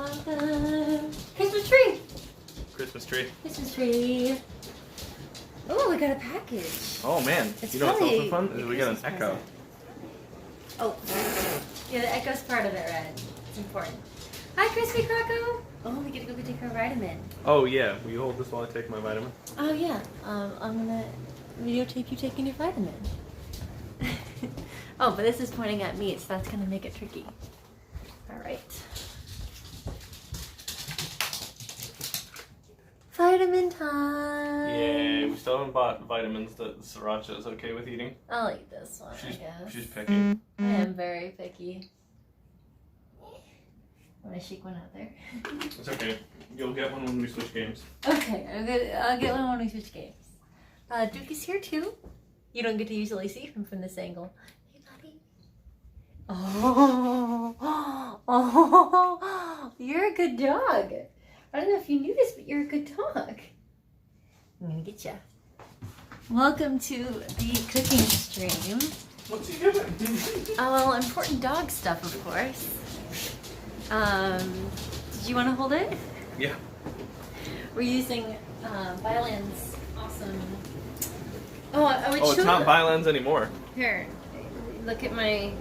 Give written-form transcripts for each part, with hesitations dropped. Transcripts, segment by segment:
Welcome. Christmas tree. Christmas tree. Christmas tree. Oh, we got a package. Oh man, It's you know what's also probably fun? a Is we got an Christmas echo. present. Oh, yeah, the echo's part of it, Red. It's important. Hi, Crispy Croco. Oh, we get to go take our vitamin. Oh yeah, will you hold this while I take my vitamin? Oh yeah, I'm gonna videotape you taking your vitamin. Oh, but this is pointing at me, so that's gonna make it tricky. All right. Vitamin time. Yay, we still haven't bought vitamins that Sriracha is okay with eating. I'll eat this one, I guess. She's picky. I am very picky. Want to shake one out there? It's okay. You'll get one when we switch games. Okay, I'll get one when we switch games. Duke is here too. You don't get to usually see him from this angle. Hey, buddy. Oh, you're a good dog. I don't know if you knew this, but you're a good dog. I'm gonna get ya. Welcome to the cooking stream. What's he doing? Oh, well, important dog stuff, of course. Did you want to hold it? Yeah. We're using Violins' awesome. Oh, I would show. Oh, it's not Violins anymore. Here, look at my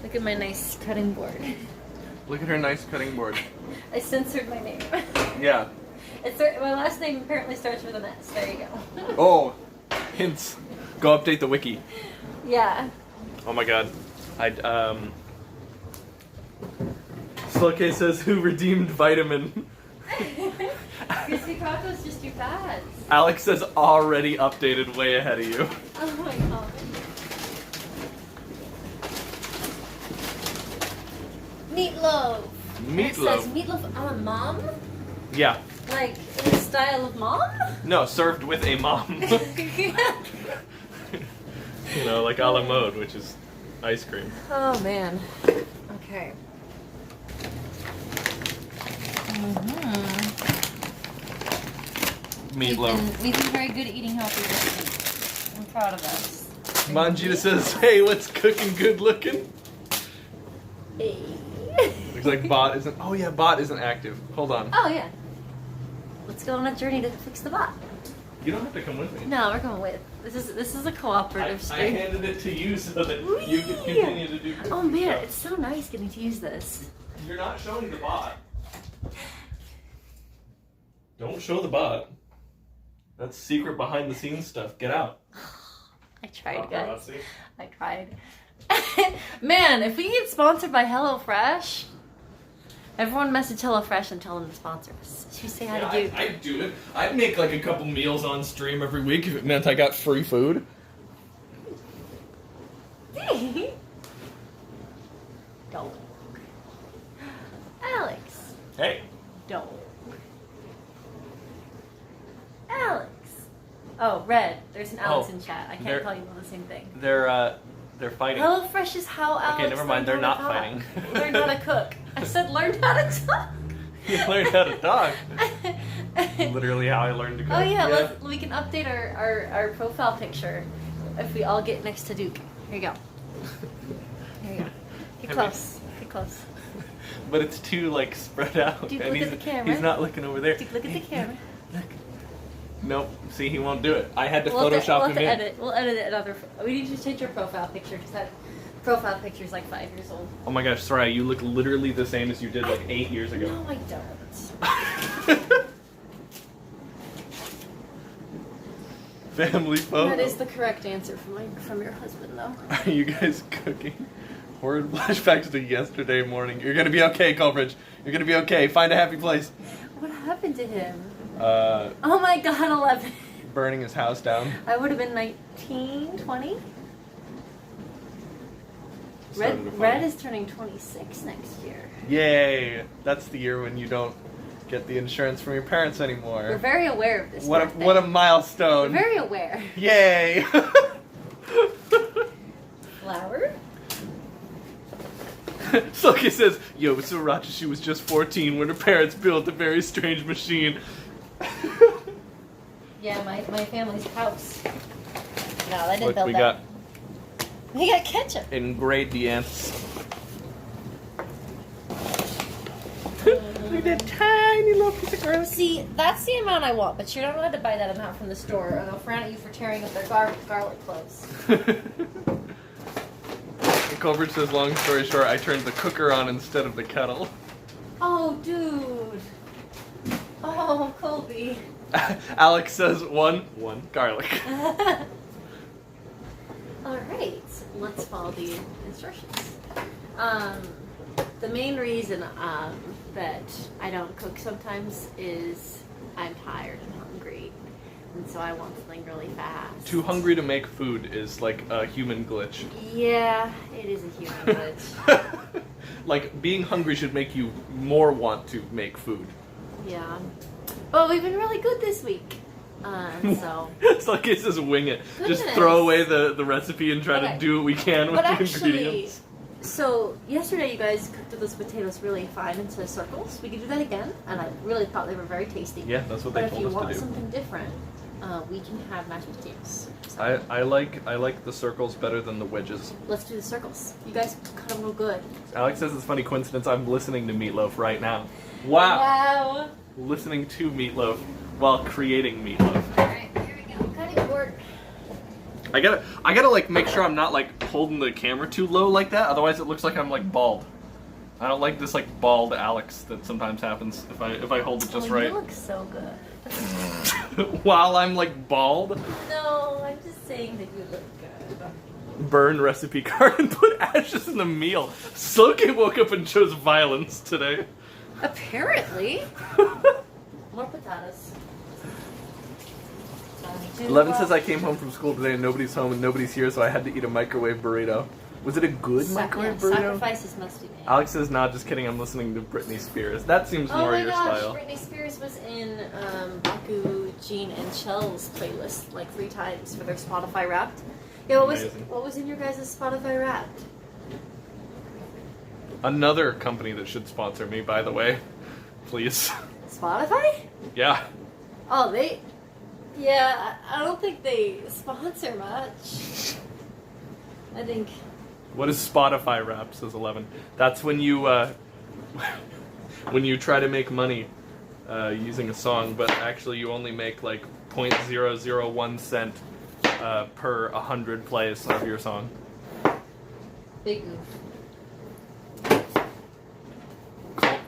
nice cutting board. Look at her nice cutting board. I censored my name. Yeah. My last name apparently starts with an S. There you go. Oh, hints. Go update the wiki. Yeah. Oh my god. Slowcase says, who redeemed vitamin? Crispy Croco's just too fast. Alex says, already updated, way ahead of you. Oh my god. Meatloaf. It says Meatloaf. meatloaf a la mom? Yeah. Like, in the style of mom? No, served with a mom. You know, like a la mode, which is ice cream. Oh man. Okay. Meatloaf. We've been very good at eating healthy recipes. I'm proud of us. Manjita says, hey, what's cooking good looking? Hey. Looks like bot isn't. Oh yeah, bot isn't active. Hold on. Oh yeah. Let's go on a journey to fix the bot. You don't have to come with me. No, we're going with. This is a cooperative I stream. handed it to you so that you can continue to do. Oh man, stuff. it's so nice getting to use this. You're not showing the bot. Don't show the bot. That's secret behind the scenes stuff. Get out. I tried, guys. Paparazzi. I tried. Man, if we get sponsored by HelloFresh, everyone message HelloFresh and tell them to sponsor us. Should we say hi to Duke? I'd do it. I'd make like a couple meals on stream every week if it meant I got free food. Don't. Alex. Hey. Don't. Alex. Oh, Red. There's an Alex in chat. I can't call you all the same thing. They're fighting. HelloFresh is how Alex. Okay, never mind. They're not fighting. Learn how to cook. I said learn how to talk. You learned how to talk. Literally how I learned to cook. Oh yeah, we can update our profile picture if we all get next to Duke. Here you go. Here you go. Get close. Get close. But it's too like spread out. Duke, and look at the camera. He's not looking over there. Duke, look at the camera. Look. Nope. See, he won't do it. I had to Photoshop him in. We'll edit it another. We need to change your profile picture because that profile picture is like 5 years old. Oh my gosh, Soraya, you look literally the same as you did like 8 years ago. No, I don't. Family photo. That is the correct answer from your husband, though. Are you guys cooking? Horrid flashbacks to yesterday morning. You're gonna be okay, Culbridge. You're gonna be okay. Find a happy place. What happened to him? Oh my God, 11. Burning his house down. I would have been 19, 20. Red is turning 26 next year. Yay! That's the year when you don't get the insurance from your parents anymore. We're very aware of this. What a milestone! We're very aware. Yay! Flower? Soki says, yo, Sriracha, she was just 14 when her parents built a very strange machine. Yeah, my family's house. No, they didn't Look, build we that. got We got ketchup. ingredients. Look at that tiny little piece of garlic. See, that's the amount I want, but you're not allowed to buy that amount from the store, or they'll frown at you for tearing up their garlic cloves. Culbridge says, long story short, I turned the cooker on instead of the kettle. Oh, dude. Oh, Colby. Alex says, one garlic. Alright, let's follow the instructions. The main reason that I don't cook sometimes is I'm tired and hungry. And so I want something really fast. Too hungry to make food is like a human glitch. Yeah, it is a human glitch. Like, being hungry should make you more want to make food. Yeah. But we've been really good this week. So. It's like it's just wing it. Goodness. Just throw away the recipe and try to do what we can with But the actually, ingredients. so yesterday you guys cooked those potatoes really fine into circles. We could do that again, and I really thought they were very tasty. Yeah, that's what but they if told you us want to do. something different, we can have mashed potatoes. So I like the circles better than the wedges. let's do the circles. You guys cut them real good. Alex says it's a funny coincidence. I'm listening to Meatloaf right now. Wow. Wow. Listening to Meatloaf while creating Meatloaf. Alright, here we go. Cutting board. I gotta like make sure I'm not like holding the camera too low like that. Otherwise, it looks like I'm like bald. I don't like this like bald Alex that sometimes happens if I hold it just right. You look so good. While I'm like bald. No, I'm just saying that you look good. Burn recipe card and put ashes in the meal. Sloke woke up and chose violence today. Apparently. More potatoes. 11 says I came home from school today and nobody's home and nobody's here, so I had to eat a microwave burrito. Was it a good microwave burrito? Sacrifices must be made. Alex says, nah, just kidding, I'm listening to Britney Spears. That seems more your style. Britney Spears was in Baku, Gene, and Chell's playlist like 3 times for their Spotify Wrapped. Yeah, what was in your guys' Spotify Wrapped? Another company that should sponsor me, by the way. Please. Spotify? Yeah. Oh, yeah, I don't think they sponsor much. I think... What is Spotify Wrapped, says 11. That's when you, when you try to make money using a song, but actually you only make like 0.001 cent per 100 plays of your song. Big goof.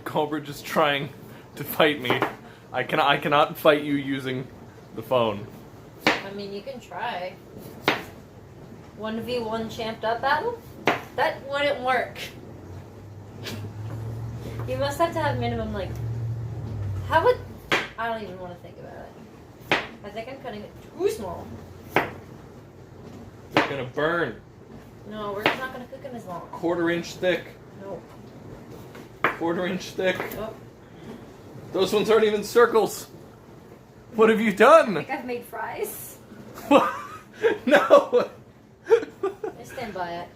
Colbert is trying to fight me. I cannot fight you using the phone. I mean, you can try. 1v1 champed up battle? That wouldn't work. You must have to have minimum, like... How would... I don't even want to think about it. I think I'm cutting it too small. They're gonna burn. No, we're not going to cook them as long. 1/4 inch thick. Nope. 1/4 inch thick. Nope. Those ones aren't even circles. What have you done? I think I've made fries. No. I stand by it.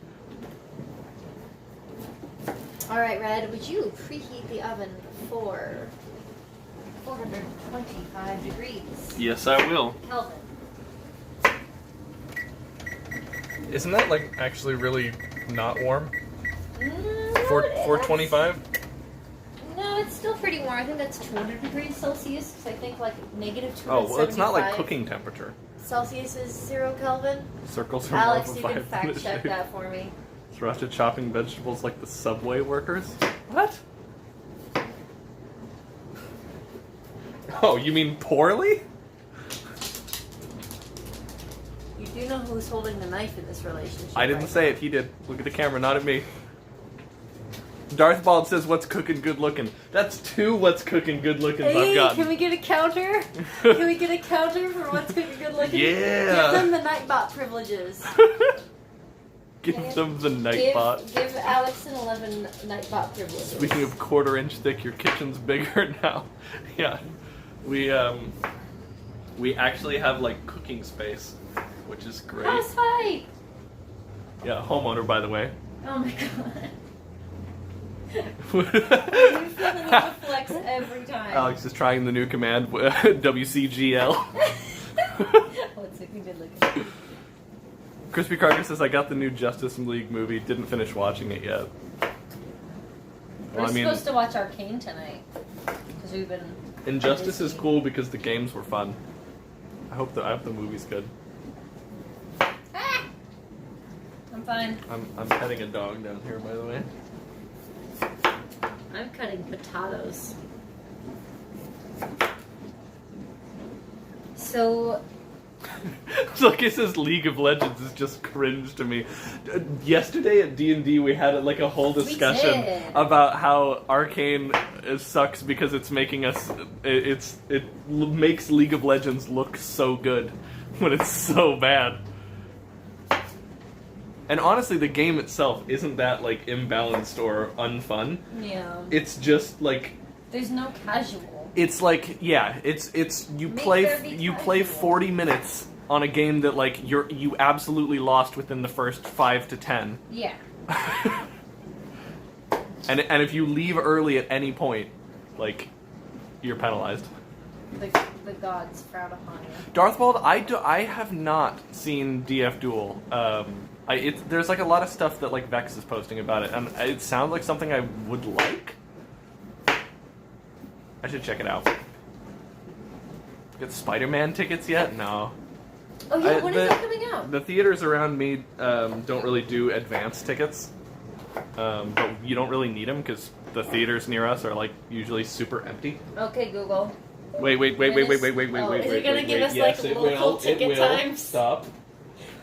Alright, Red, would you preheat the oven for 425 degrees? Yes, I will. Kelvin. Isn't that like actually really not warm? No, 425? No, it's still pretty warm. I think that's 200 degrees Celsius. So I think like negative 275. Oh, well, it's not like cooking temperature. Celsius is 0 Kelvin. Circles are Alex, more you for can 5 fact minutes. check that for me. Sriracha chopping vegetables like the subway workers? What? Oh, you mean poorly? You do know who's holding the knife in this relationship. I didn't say it, he did. Look at the camera, not at me. Darth Bald says, what's cooking good looking? That's 2 what's cooking good looking Hey, I've gotten. can we get a counter? Can we get a counter for what's cooking good looking? Yeah. Give them the Nightbot privileges. Give them the Nightbot. Give Alex and 11 Nightbot privileges. Speaking of 1/4 inch thick, your kitchen's bigger now. Yeah. We actually have like cooking space, which is great. House fight! Yeah, homeowner, by the way. Oh my god. You feel the need to flex every time. Alex is trying the new command, WCGL. What's looking good looking? Crispy Carter says, I got the new Justice League movie, didn't finish watching it yet. We're Well, I mean, supposed to watch Arcane tonight because we've been. Injustice is busy. cool because the games were fun. I hope the movie's good. Ah! I'm fine. I'm petting a dog down here, by the way. I'm cutting potatoes. So. Look, it says League of Legends is just cringe to me. Yesterday at D&D we had like a whole discussion about how Arcane sucks because it's making us it makes League of Legends look so good when it's so bad. And honestly, the game itself isn't that like imbalanced or unfun. Yeah. It's just like There's no casual. it's like it's you Make play there be you play casual. 40 minutes on a game that like you absolutely lost within the first 5 to 10. Yeah. And if you leave early at any point, like you're penalized. The gods frown upon you. Darthbald, I have not seen DF Duel. There's like a lot of stuff that like Vex is posting about it, and it sounds like something I would like. I should check it out. Get Spider-Man tickets yet? No. Oh yeah, when is that coming out? The theaters around me don't really do advance tickets, but you don't really need them because the theaters near us are like usually super empty. Okay, Google. Wait! Oh, is it gonna give us like local ticket times? Stop.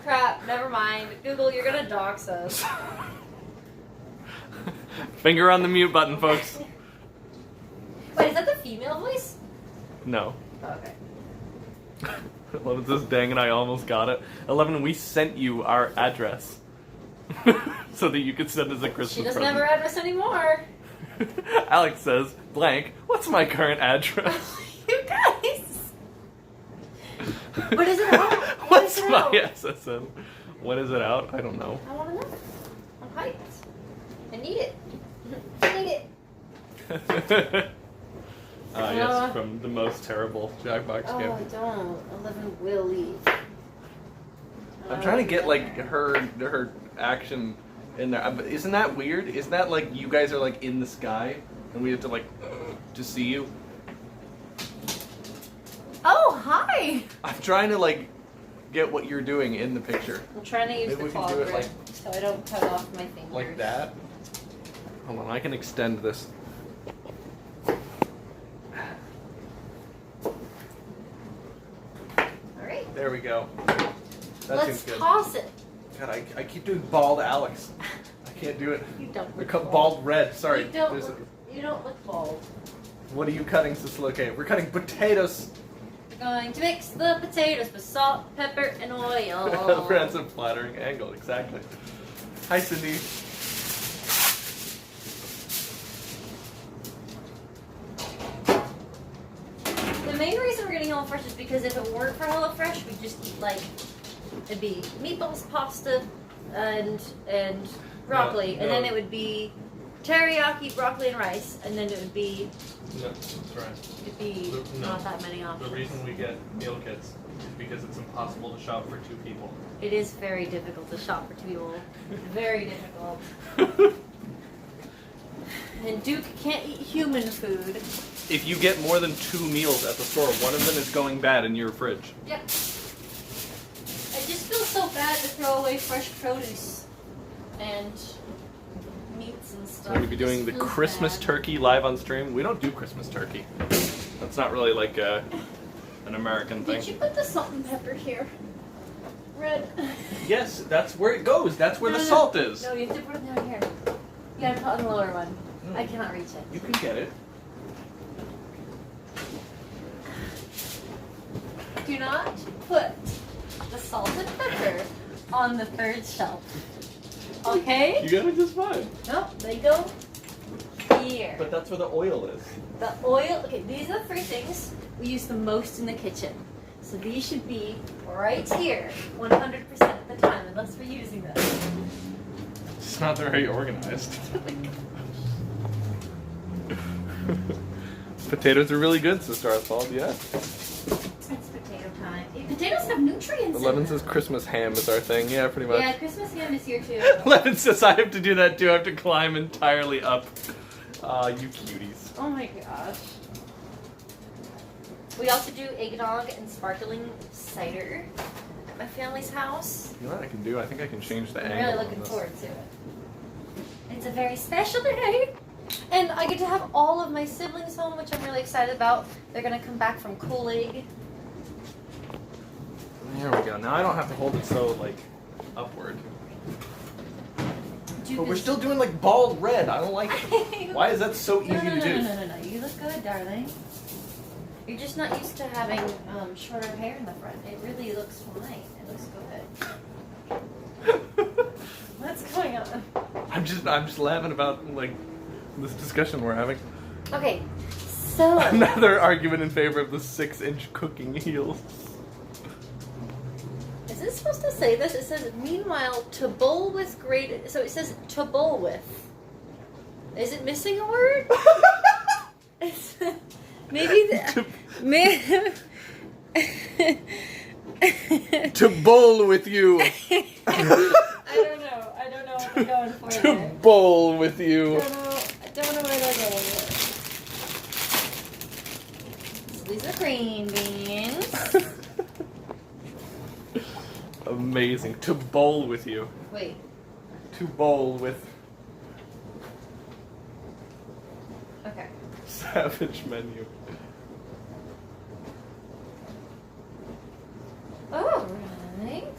Crap, never mind. Google, you're gonna dox us. Finger on the mute button, folks. Wait, is that the female voice? No. Oh, okay. 11 says, dang it, I almost got it. 11, we sent you our address. So that you could send us a Christmas She doesn't present. have her address anymore. Alex says, blank, what's my current address? You guys! What is it out? What's is it my out? SSN? When is it out? I don't know. I wanna know. I'm hyped. I need it. I need it. Yes, from the most terrible Jackbox Oh, game. I don't. 11 will leave. I'm trying to get like her action in there. Isn't that weird? Isn't that like you guys are like in the sky and we have to like just see you? Oh, hi! I'm trying to like get what you're doing in the picture. I'm trying to use Maybe the we can claw do it grip like- so I don't cut off my fingers. Like that. Hold on, I can extend this. Alright. There we go. That Let's seems good. toss it. God, I keep doing bald Alex. I can't do it. You don't I look cut bald red. Sorry. You don't There's look bald. What are you cutting, Cecil? Okay, we're cutting potatoes. We're going to mix the potatoes with salt, pepper, and oil. That's a flattering angle, exactly. Hi, Cindy. The main reason we're getting HelloFresh is because if it weren't for HelloFresh, we'd just eat like it'd be meatballs, pasta, and broccoli, No, and then no. it would be teriyaki, broccoli, and rice, and then it would be No, that's right. No. not that many The options. reason we get meal kits is because it's impossible to shop for 2 people. It is very difficult to shop for 2 people. Very difficult. And Duke can't eat human food. If you get more than 2 meals at the store, one of them is going bad in your fridge. Yep. I just feel so bad to throw away fresh produce and meats and stuff. We're going to be doing It the just feels Christmas bad. turkey live on stream. We don't do Christmas turkey. That's not really like an American thing. Did you put the salt and pepper here? Red. Yes, that's where it goes. That's where No, the no, salt is. No, you have to put it down here. You gotta put it on the lower one. No. I cannot reach it. You can get it. Do not put the salt and pepper on the 3rd shelf. Okay? You got it just fine. Nope, they go here. But that's where the oil is. The oil, okay, these are the 3 things we use the most in the kitchen. So these should be right here 100% of the time, unless we're using them. It's not very organized. Potatoes are really good, Sister Oswald, yeah. It's potato time. Potatoes have nutrients in 11 them. says Christmas ham is our thing. Yeah, pretty much. Yeah, Christmas ham is here too. 11 says I have to do that too. I have to climb entirely up You cuties. Oh my gosh. We also do eggnog and sparkling cider at my family's house. You know what I can do? I think I can change the I'm angle. really looking forward to it. It's a very special day. And I get to have all of my siblings home, which I'm really excited about. They're going to come back from Kool-Aid. There we go. Now I don't have to hold it so, like, upward. But we're still doing, like, bald red. I don't like it. Why is that so easy to do? No. You look good, darling. You're just not used to having shorter hair in the front. It really looks fine. It looks good. What's going on? I'm just laughing about, like, this discussion we're having. Okay, so... Another argument in favor of the 6-inch cooking heels. Is it supposed to say this? It says, meanwhile, to bowl with grated... So it says, to bowl with. Is it missing a word? Maybe the... To bowl with you. I don't know what they're going for To there. bowl with you. I don't know where they're going with. So these are green beans. Amazing. To bowl with you. Wait. To bowl with Okay. Savage Menu. All right.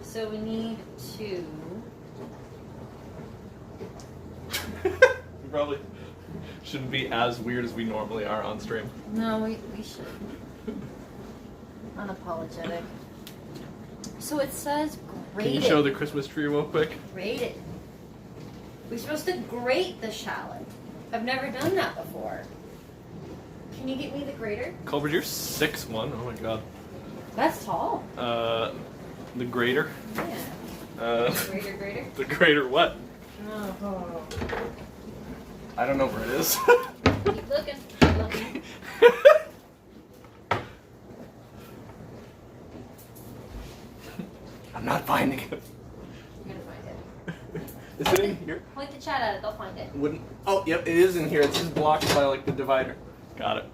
So we need to... We probably shouldn't be as weird as we normally are on stream. No, we should. Unapologetic. So it says grated. Can you show the Christmas tree real quick? Grated. We're supposed to grate the shallot. I've never done that before. Can you get me the grater? Culver, you're 6'1". Oh my god. That's tall. The grater. Yeah. Grater. The grater what? Oh. I don't know where it is. Keep looking. Keep looking. I'm not finding it. You're gonna find it. Is it in here? Point the chat at it. They'll find it. Wouldn't. Oh, yep, it is in here. It's just blocked by like the divider. Got it.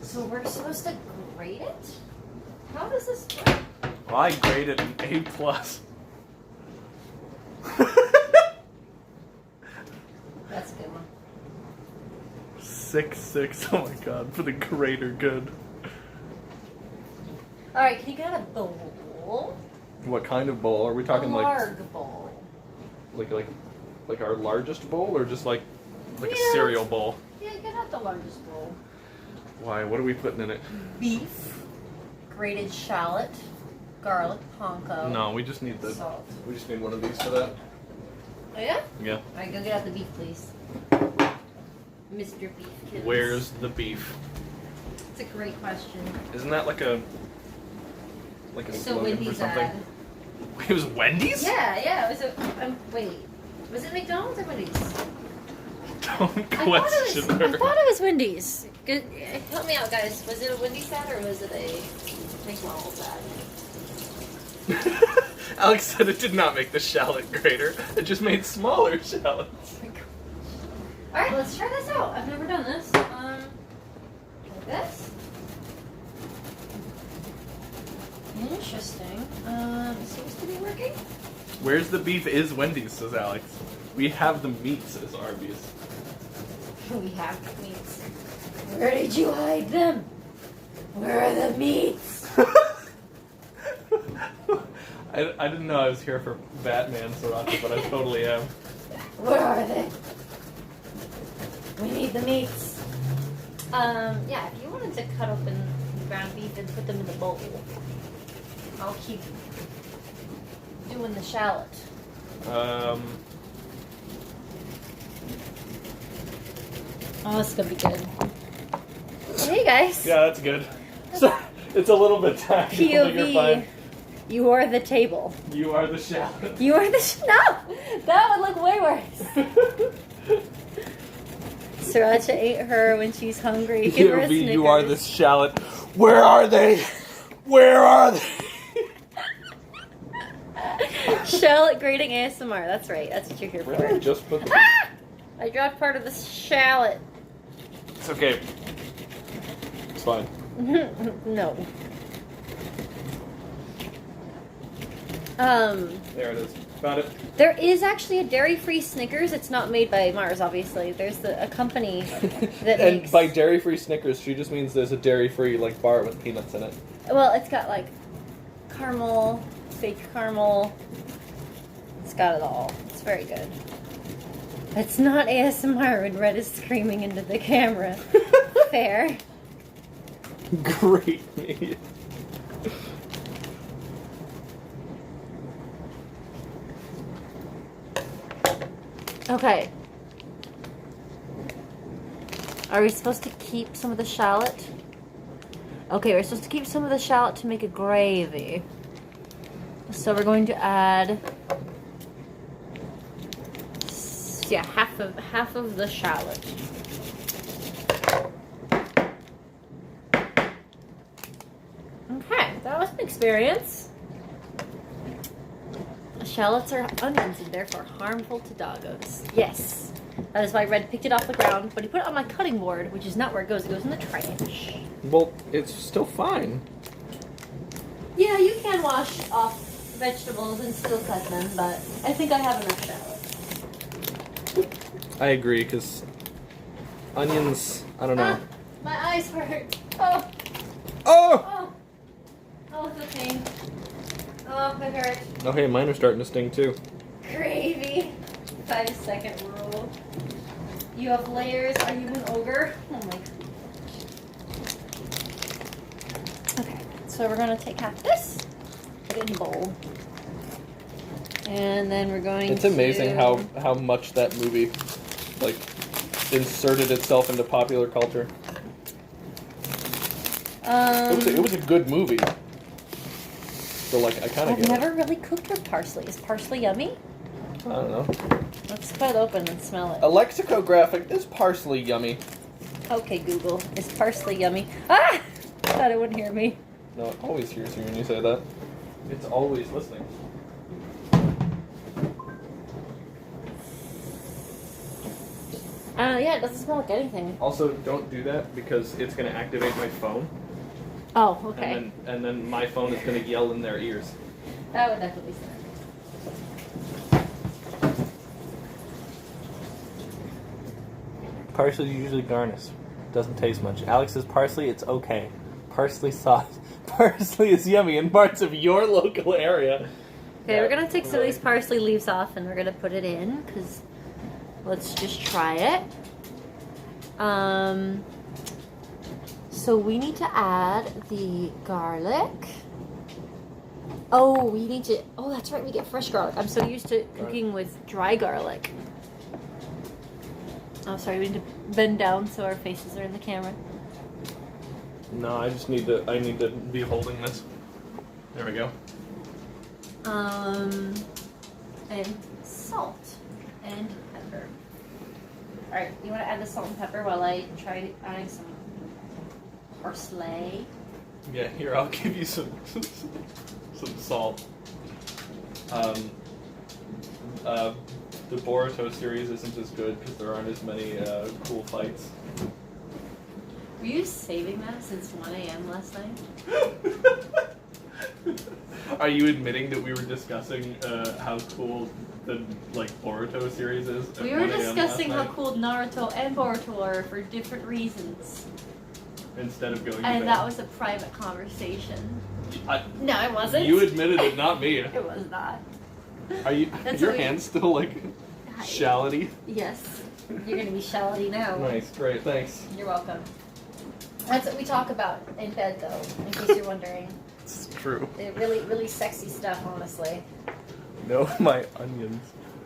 So we're supposed to grate it? How does this work? Well, I graded an A+. That's a good one. 6'6". Oh my god, for the greater good. Alright, can you get a bowl? What kind of bowl? Are we talking a like large bowl. like our largest bowl, or just like a cereal bowl? Yeah, get out the largest bowl. Why? What are we putting in it? Beef, grated shallot, garlic, panko. No, we just need salt. We just need one of these for that. Oh yeah? Yeah. Alright, go get out the beef, please. Mr. Beefkins. Where's the beef? It's a great question. Isn't that like a So slogan Wendy's for something? ad. It was Wendy's? Yeah, it was a. Wait, was it McDonald's or Wendy's? Don't question her. I thought it was Wendy's. Good, help me out, guys. Was it a Wendy's ad or was it a McDonald's ad? Alex said it did not make the shallot greater. It just made smaller shallots. All right, let's try this out. I've never done this. Like this. Interesting. It seems to be working. Where's the beef is Wendy's, says Alex. We have the meat, says Arby's. We have the meats. Where did you hide them? Where are the meats? I didn't know I was here for Batman, Sriracha, but I totally am. Where are they? We need the meats. Yeah, if you wanted to cut open ground beef and put them in the bowl, I'll keep doing the shallot. Um, Oh, it's gonna be good. Hey guys. yeah, that's good. So, it's a little bit tactical, but you're fine. POV. You are the table. You are the shallot. You are the no. That would look way worse. Sriracha ate her when she's hungry. Give her a POV, you are the Snickers. shallot. Where are they? Where are they? Show Shallot grating ASMR. That's right. That's what you're here Really? for. Just put the... Ah! I dropped part of the shallot. It's okay. It's fine. No. There it is. Found it. There is actually a dairy-free Snickers. It's not made by Mars, obviously. There's a company that And makes... by dairy-free Snickers, she just means there's a dairy-free like bar with peanuts in it. Well, it's got like caramel, fake caramel. It's got it all. It's very good. It's not ASMR when Red is screaming into the camera. Fair. Great media. Okay. Are we supposed to keep some of the shallot? Okay, we're supposed to keep some of the shallot to make a gravy. So we're going to add, yeah, half of the shallot. Okay, that was an experience. Shallots are onions and therefore harmful to doggos. Yes. That is why Red picked it off the ground, but he put it on my cutting board, which is not where it goes. It goes in the trash. Well, it's still fine. Yeah, you can wash off vegetables and still cut them, but I think I have enough shallots. I agree, because onions, I don't know. Ah, my eyes hurt. Oh, Oh! oh. Oh, the pain. Oh, it hurt. Oh, hey, mine are starting to sting, too. Gravy. 5-second rule. You have layers. Are you an ogre? Oh my god. Okay, so we're going to take half this, put it in a bowl. And then we're going It's to... amazing how much that movie, like, inserted itself into popular culture. It was a good movie. So, like, I kind of I've get never really cooked with parsley. Is parsley yummy? it. I don't know. Let's cut it open and smell it. A lexicographic, is parsley yummy? Okay, Google. Is parsley yummy? Ah! Thought it wouldn't hear me. No, it always hears you when you say that. It's always listening. Yeah, it doesn't smell like anything. Also, don't do that because it's going to activate my phone. Oh, okay. And then my phone is going to yell in their ears. That would definitely sound. Parsley is usually garnish. Doesn't taste much. Alex says parsley, it's okay. Parsley sauce. Parsley is yummy in parts of your local area. Okay, Yeah, we're gonna take some of really. these parsley leaves off and we're gonna put it in because let's just try it. So we need to add the garlic. Oh, we need to. Oh, that's right. We get fresh garlic. I'm so used to cooking with dry garlic. Oh, sorry. We need to bend down so our faces are in the camera. No, I need to be holding this. There we go. And salt and pepper. All right. You want to add the salt and pepper while I try adding some parsley? Yeah, here, I'll give you some salt. The Boruto series isn't as good because there aren't as many cool fights. Were you saving that since 1 a.m. last night? Are you admitting that we were discussing how cool the Boruto series is? At We were 1 a.m. discussing last how night? cool Naruto and Boruto are for different reasons. Instead of going to And bed. that was a private conversation. No, it wasn't. You admitted it, not me. It was not. Are you? That's Your what we- hands still shalloty? Yes. You're gonna be shallotty now. Nice, great, thanks. You're welcome. That's what we talk about in bed, though, in case you're wondering. It's true. They're really, really sexy stuff, honestly. No, my onions.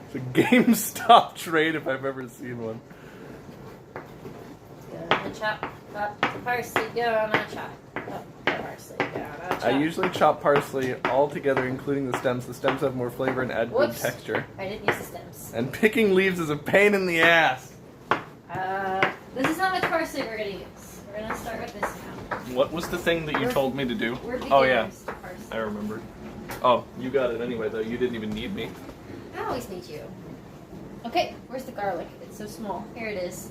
It's a GameStop trade if I've ever seen one. Gonna chop up the parsley, gonna chop up the parsley, gonna chop. I usually chop parsley all together, including the stems. The stems have more flavor and add Whoops. good texture. I didn't use the stems. And picking leaves is a pain in the ass. This is how much parsley we're gonna use. We're gonna start with this now. What was the thing that you told me to do? We're Oh yeah, beginners to parsley. I remember. Oh, you got it anyway, though. You didn't even need me. I always need you. Okay, where's the garlic? It's so small. Here it is.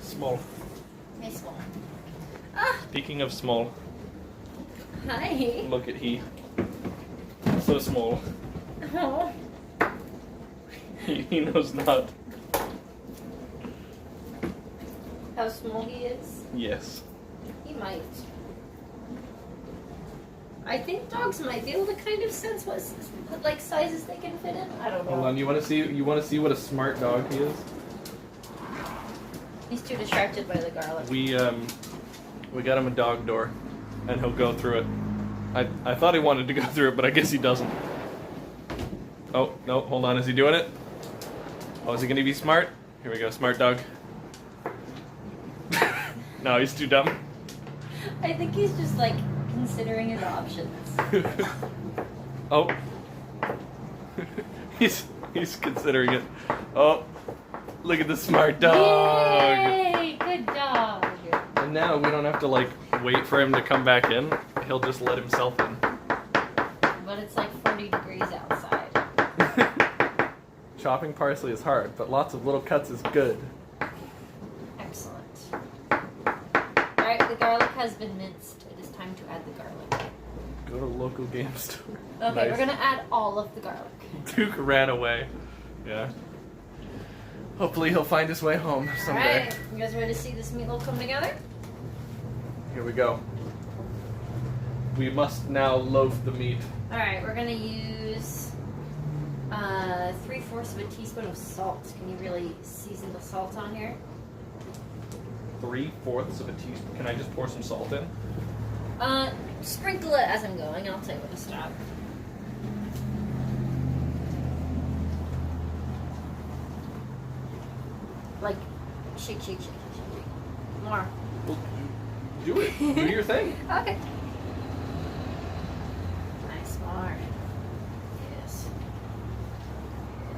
Small. Hey, small. Ah! Speaking of small, Hi. look at he. So small. Oh. He knows not. How small he is? Yes. He might. I think dogs might be able to kind of sense what like sizes they can fit in. I don't know. Hold on. You want to see? You want to see what a smart dog he is? He's too distracted by the garlic. We got him a dog door, and he'll go through it. I thought he wanted to go through it, but I guess he doesn't. Oh no! Hold on. Is he doing it? Oh, is he gonna be smart? Here we go. Smart dog. No, he's too dumb. I think he's just like considering his options. Oh. he's considering it. Oh. Look at the smart dog. Yay! Good dog. And now we don't have to like wait for him to come back in. He'll just let himself in. But it's like 40 degrees outside. Chopping parsley is hard, but lots of little cuts is good. Excellent. Alright, the garlic has been minced. It is time to add the garlic. Go to a local game store. Okay, Nice. we're gonna add all of the garlic. Duke ran away. Yeah. Hopefully he'll find his way home someday. Alright, you guys ready to see this meatloaf come together? Here we go. We must now loaf the meat. Alright, we're gonna use 3/4 of a teaspoon of salt. Can you really season the salt on here? 3/4 of a teaspoon. Can I just pour some salt in? Sprinkle it as I'm going. I'll tell you when to stop. Like, shake, shake, shake, shake, shake. More. Well, do it. Do your thing. Okay. Nice, more. Yes.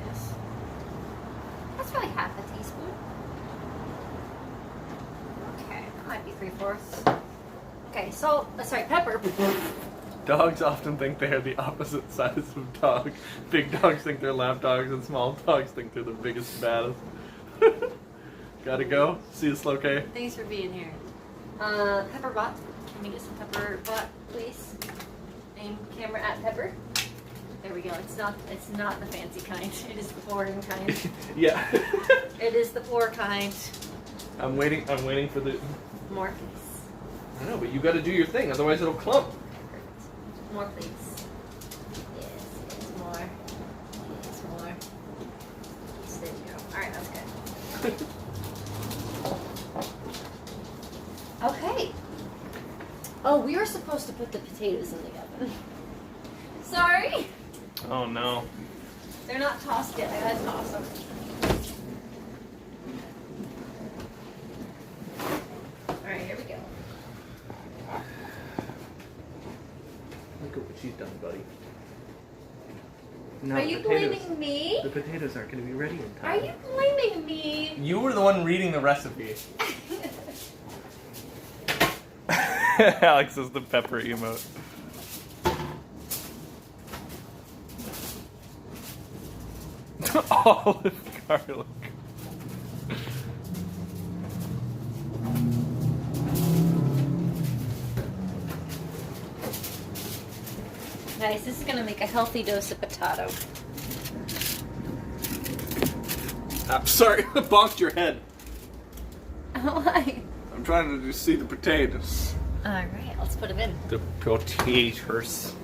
Yes. That's probably half a teaspoon. Okay, that might be 3/4. Okay, salt. Sorry, pepper. Dogs often think they are the opposite size of dog. Big dogs think they're lap dogs, and small dogs think they're the biggest, baddest. Gotta go. See you, Slow K. Thanks for being here. Pepper bot. Can we get some pepper bot, please? Aim camera at pepper. There we go. It's not the fancy kind. It is the boring kind. Yeah. It is the poor kind. I'm waiting for the. More, please. I know, but you gotta do your thing, otherwise it'll clump. Perfect. More, please. Yes, yes, more. Yes, more. Yes, there you go. Alright, that's good. Okay. Oh, we were supposed to put the potatoes in the oven. Sorry. Oh no. They're not tossed yet. I gotta toss them. Alright, here we go. Look at what she's done, buddy. No, Are you blaming me? The potatoes aren't going to be ready in time. Are you blaming me? You were the one reading the recipe. Alex is the pepper emote. Olive garlic. Nice, this is gonna make a healthy dose of potato. Sorry, I bonked your head. Why? I'm trying to just see the potatoes. Alright, let's put them in. The potatoes.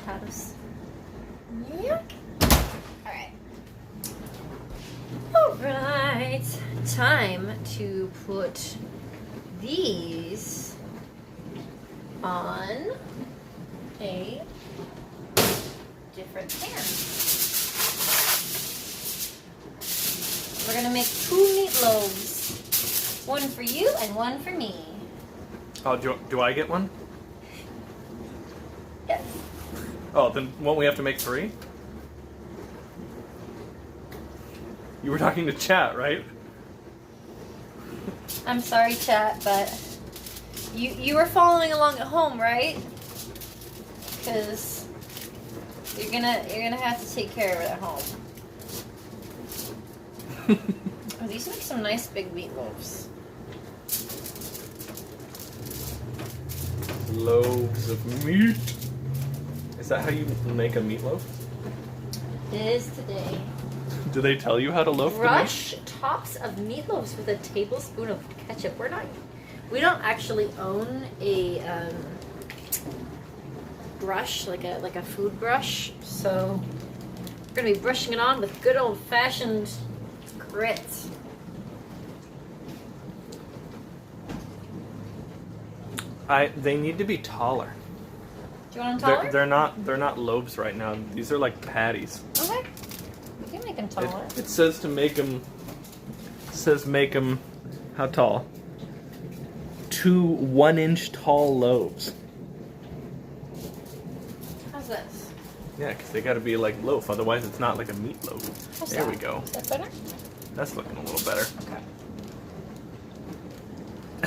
Potatoes. Yeah. Alright. Alright. Time to put these on a different pan. We're gonna make 2 meatloaves. One for you and one for me. Oh, do I get one? Yes. Oh, then won't we have to make 3? You were talking to chat, right? I'm sorry, chat, but you were following along at home, right? Because you're gonna have to take care of it at home. Oh, these make some nice big meatloaves. Loaves of meat. Is that how you make a meatloaf? It is today. Do they tell you how to loaf? Brush tops of meatloaves with a tablespoon of ketchup. We don't actually own a brush, like a food brush, so we're gonna be brushing it on with good old fashioned grits. They need to be taller. Do you want them taller? They're not loaves right now. These are like patties. Okay. We can make them taller. It says to make them. Make them. How tall? 2 1-inch tall loaves. How's this? Yeah, because they got to be like loaf. Otherwise, it's not like a meatloaf. How's There that? we go. Is that better? That's looking a little better. Okay.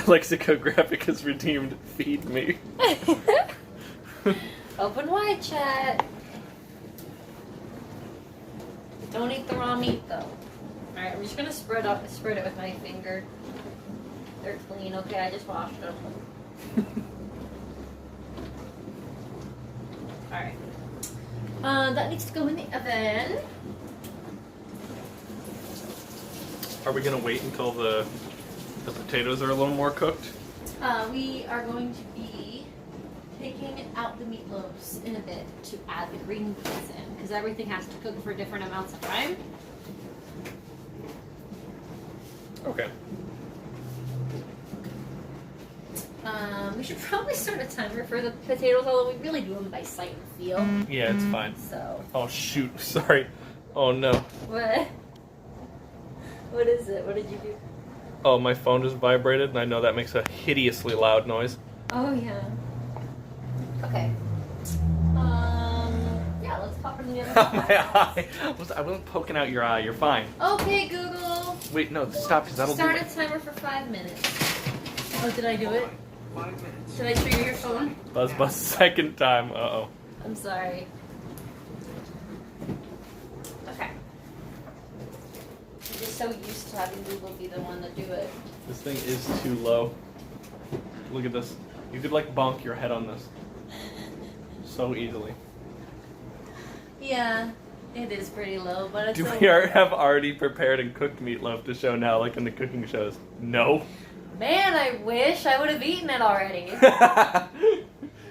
Lexicographic has redeemed. Feed me. Open wide, chat. Don't eat the raw meat though. Alright, I'm just gonna spread it with my finger. They're clean, okay, I just washed them. Alright. That needs to go in the oven. Are we gonna wait until the potatoes are a little more cooked? We are going to be taking out the meatloaves in a bit to add the green beans in, because everything has to cook for different amounts of time. Okay. We should probably start a timer for the potatoes, although we really do them by sight and feel. Yeah, it's fine. So. Oh shoot! Sorry. Oh no. What? What is it? What did you do? Oh, my phone just vibrated, and I know that makes a hideously loud noise. Oh yeah. Okay. Yeah, let's pop it in the oven. My eye. I wasn't poking out your eye. You're fine. Okay, Google. Wait, no, stop, because that'll Start do a it. timer for 5 minutes. Oh, did I do it? 5 minutes. Did I trigger your phone? Buzz, second time. Uh-oh. I'm sorry. Okay. I'm just so used to having Google be the one to do it. This thing is too low. Look at this. You could, like, bonk your head on this. So easily. Yeah, it is pretty low, but it's Do so we have already prepared and cooked meatloaf to show now, like in the cooking shows? No. Man, I wish I would have eaten it already.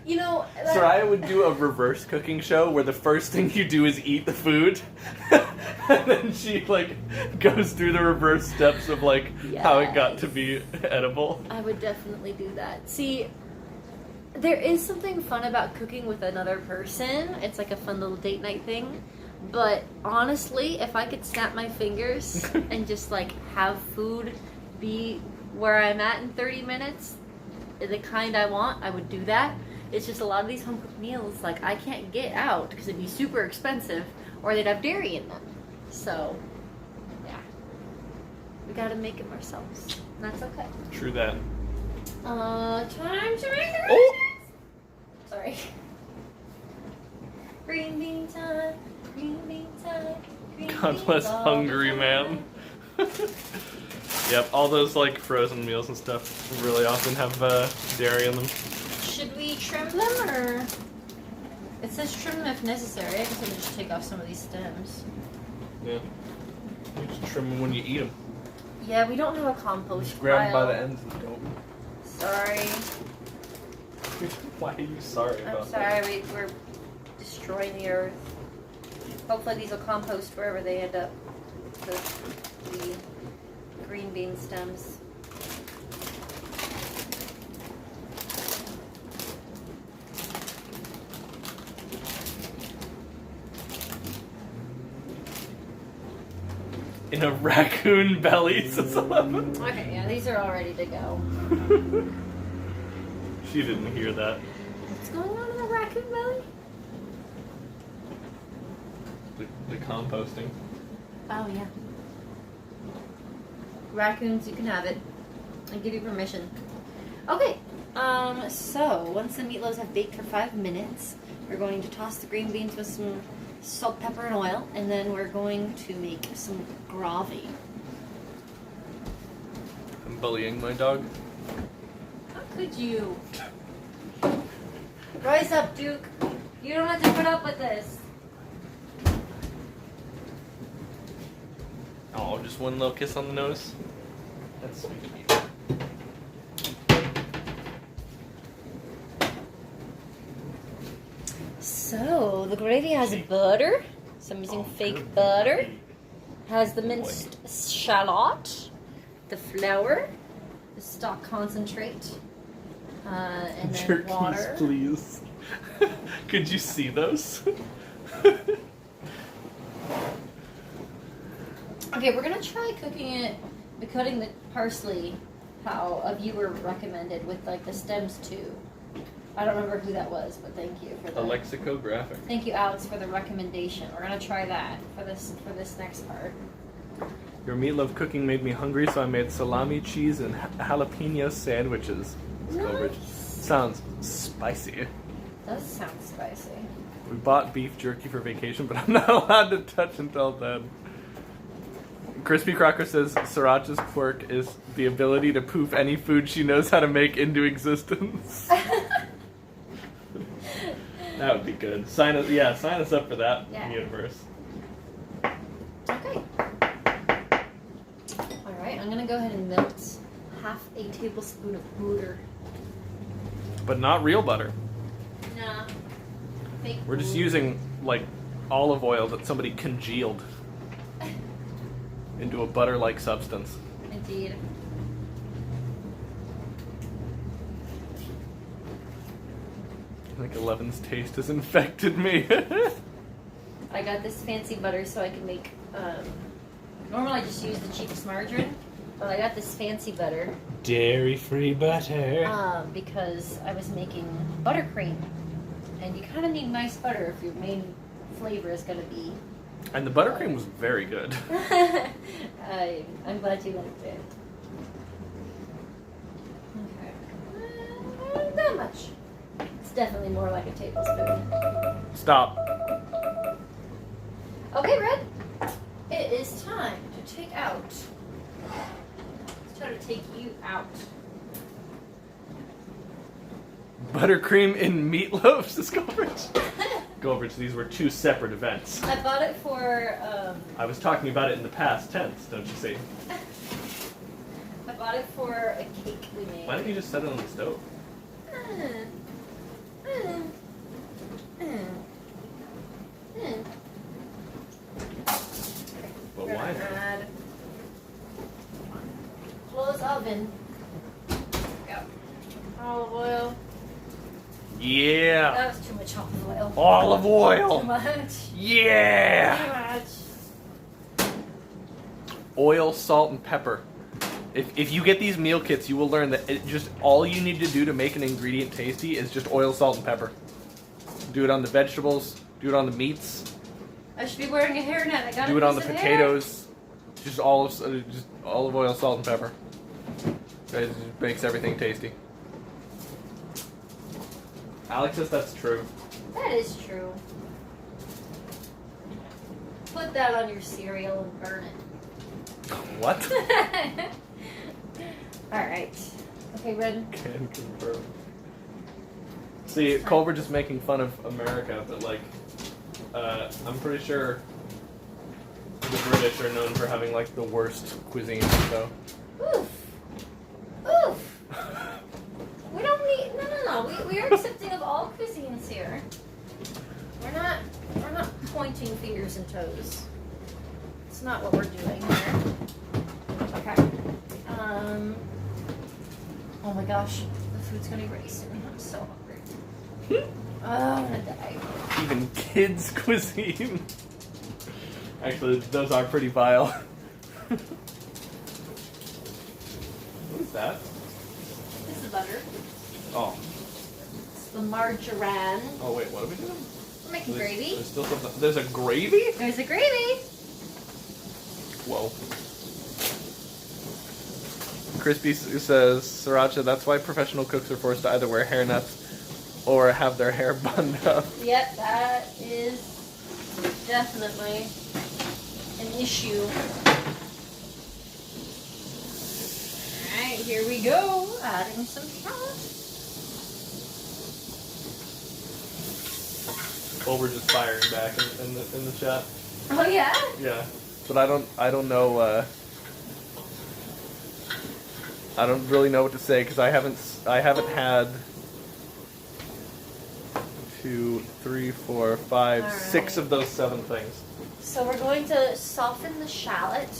You know, Soraya would do a reverse cooking show where the first thing you do is eat the food, and then she like goes through the reverse steps of like how it got to be edible. I would definitely do that. See, there is something fun about cooking with another person. It's like a fun little date night thing. But honestly, if I could snap my fingers and just like have food be where I'm at in 30 minutes, the kind I want, I would do that. It's just a lot of these home cooked meals, like I can't get out because it'd be super expensive, or they'd have dairy in them. So, yeah, we gotta make them ourselves. And that's okay. True that. Time to make the Oh! Sorry. Green bean time. Green bean time. Green God beans bless all hungry the man. time. Yep, all those like frozen meals and stuff really often have dairy in them. Should we trim them, or it says trim them if necessary? I guess I would just take off some of these stems. Yeah. You just trim them when you eat them. Yeah, we don't have a compost Just grab them pile. by the ends and don't. Sorry. Why are you sorry about I'm that? sorry, we're destroying the earth. Hopefully these will compost wherever they end up. The green bean stems. In a raccoon belly, says 11. Okay, yeah, these are all ready to go. She didn't hear that. What's going on in the raccoon belly? The composting. Oh, yeah. Raccoons, you can have it. I give you permission. Okay. So once the meatloaves have baked for 5 minutes, we're going to toss the green beans with some salt, pepper, and oil, and then we're going to make some gravy. I'm bullying my dog. How could you? Rise up, Duke. You don't have to put up with this. Oh, just one little kiss on the nose. That's sweet. So the gravy has butter. So I'm using fake butter. Has the minced shallot, the flour, the stock concentrate, and then Jerkies, water. please. Could you see those? Okay, we're gonna try cutting the parsley how a viewer recommended with like the stems too. I don't remember who that was, but thank you for A the lexicographic. Thank you, Alex, for the recommendation. We're gonna try that for this next part. Your meatloaf cooking made me hungry, so I made salami, cheese, and jalapeno sandwiches. Nice. Sounds spicy. Does sound spicy. We bought beef jerky for vacation, but I'm not allowed to touch until then. Crispy Crocker says Sriracha's quirk is the ability to poof any food she knows how to make into existence. That would be good. Sign us up for that universe. Okay. Alright, I'm gonna go ahead and melt half a tablespoon of butter. But not real butter. Nah. Fake We're just butter. using, like, olive oil that somebody congealed into a butter-like substance. Indeed. I think Eleven's taste has infected me. I got this fancy butter so I can make, normally I just use the cheapest margarine, but I got this fancy butter. Dairy-free butter. Because I was making buttercream. And you kind of need nice butter if your main flavor is going to be... And the buttercream was very good. I'm glad you liked it. Okay. Not that much. It's definitely more like a tablespoon. Stop. Okay, Red. It is time to take out. Let's try to take you out. Buttercream in meatloaf, says Goldbridge. Goldbridge, these were two separate events. I bought it for, I was talking about it in the past tense, don't you see? I bought it for a cake we made. Why don't you just set it on the stove? But We're why? gonna add close oven. Go. Olive oil. Yeah. That was too much olive oil. Olive Too oil. much. Yeah. Too much. Oil, salt, and pepper. If you get these meal kits, you will learn that just all you need to do to make an ingredient tasty is just oil, salt, and pepper. Do it on the vegetables. Do it on the meats. I should be wearing a hairnet. I got Do it on the potatoes. Just olive oil, salt, and pepper. It just makes everything tasty. Alex says that's true. That is true. Put that on your cereal and burn it. What? Alright. Okay, Red. Can confirm. See, Culver just making fun of America, but like, I'm pretty sure the British are known for having like the worst cuisine. So. Oof. Oof. We don't need. No. We are accepting of all cuisines here. We're not pointing fingers and toes. It's not what we're doing here. Okay. Oh my gosh, the food's gonna be ready soon. I'm so hungry. Oh, I'm gonna die. Even kids' cuisine. Actually, those are pretty vile. What is that? This is butter. Oh. It's the margarine. Oh wait, what are we doing? We're making There's gravy. still something. There's a gravy? There's a gravy. Whoa. Crispy says, Sriracha, that's why professional cooks are forced to either wear hairnets or have their hair bunned up. Yep, that is definitely an issue. Alright, here we go. Adding some sauce. Well, we're just firing back in the chat. Oh yeah? Yeah. But I don't know, I don't really know what to say because I haven't had 2, 3, 4, 5, All right. 6 of those 7 things. So we're going to soften the shallot,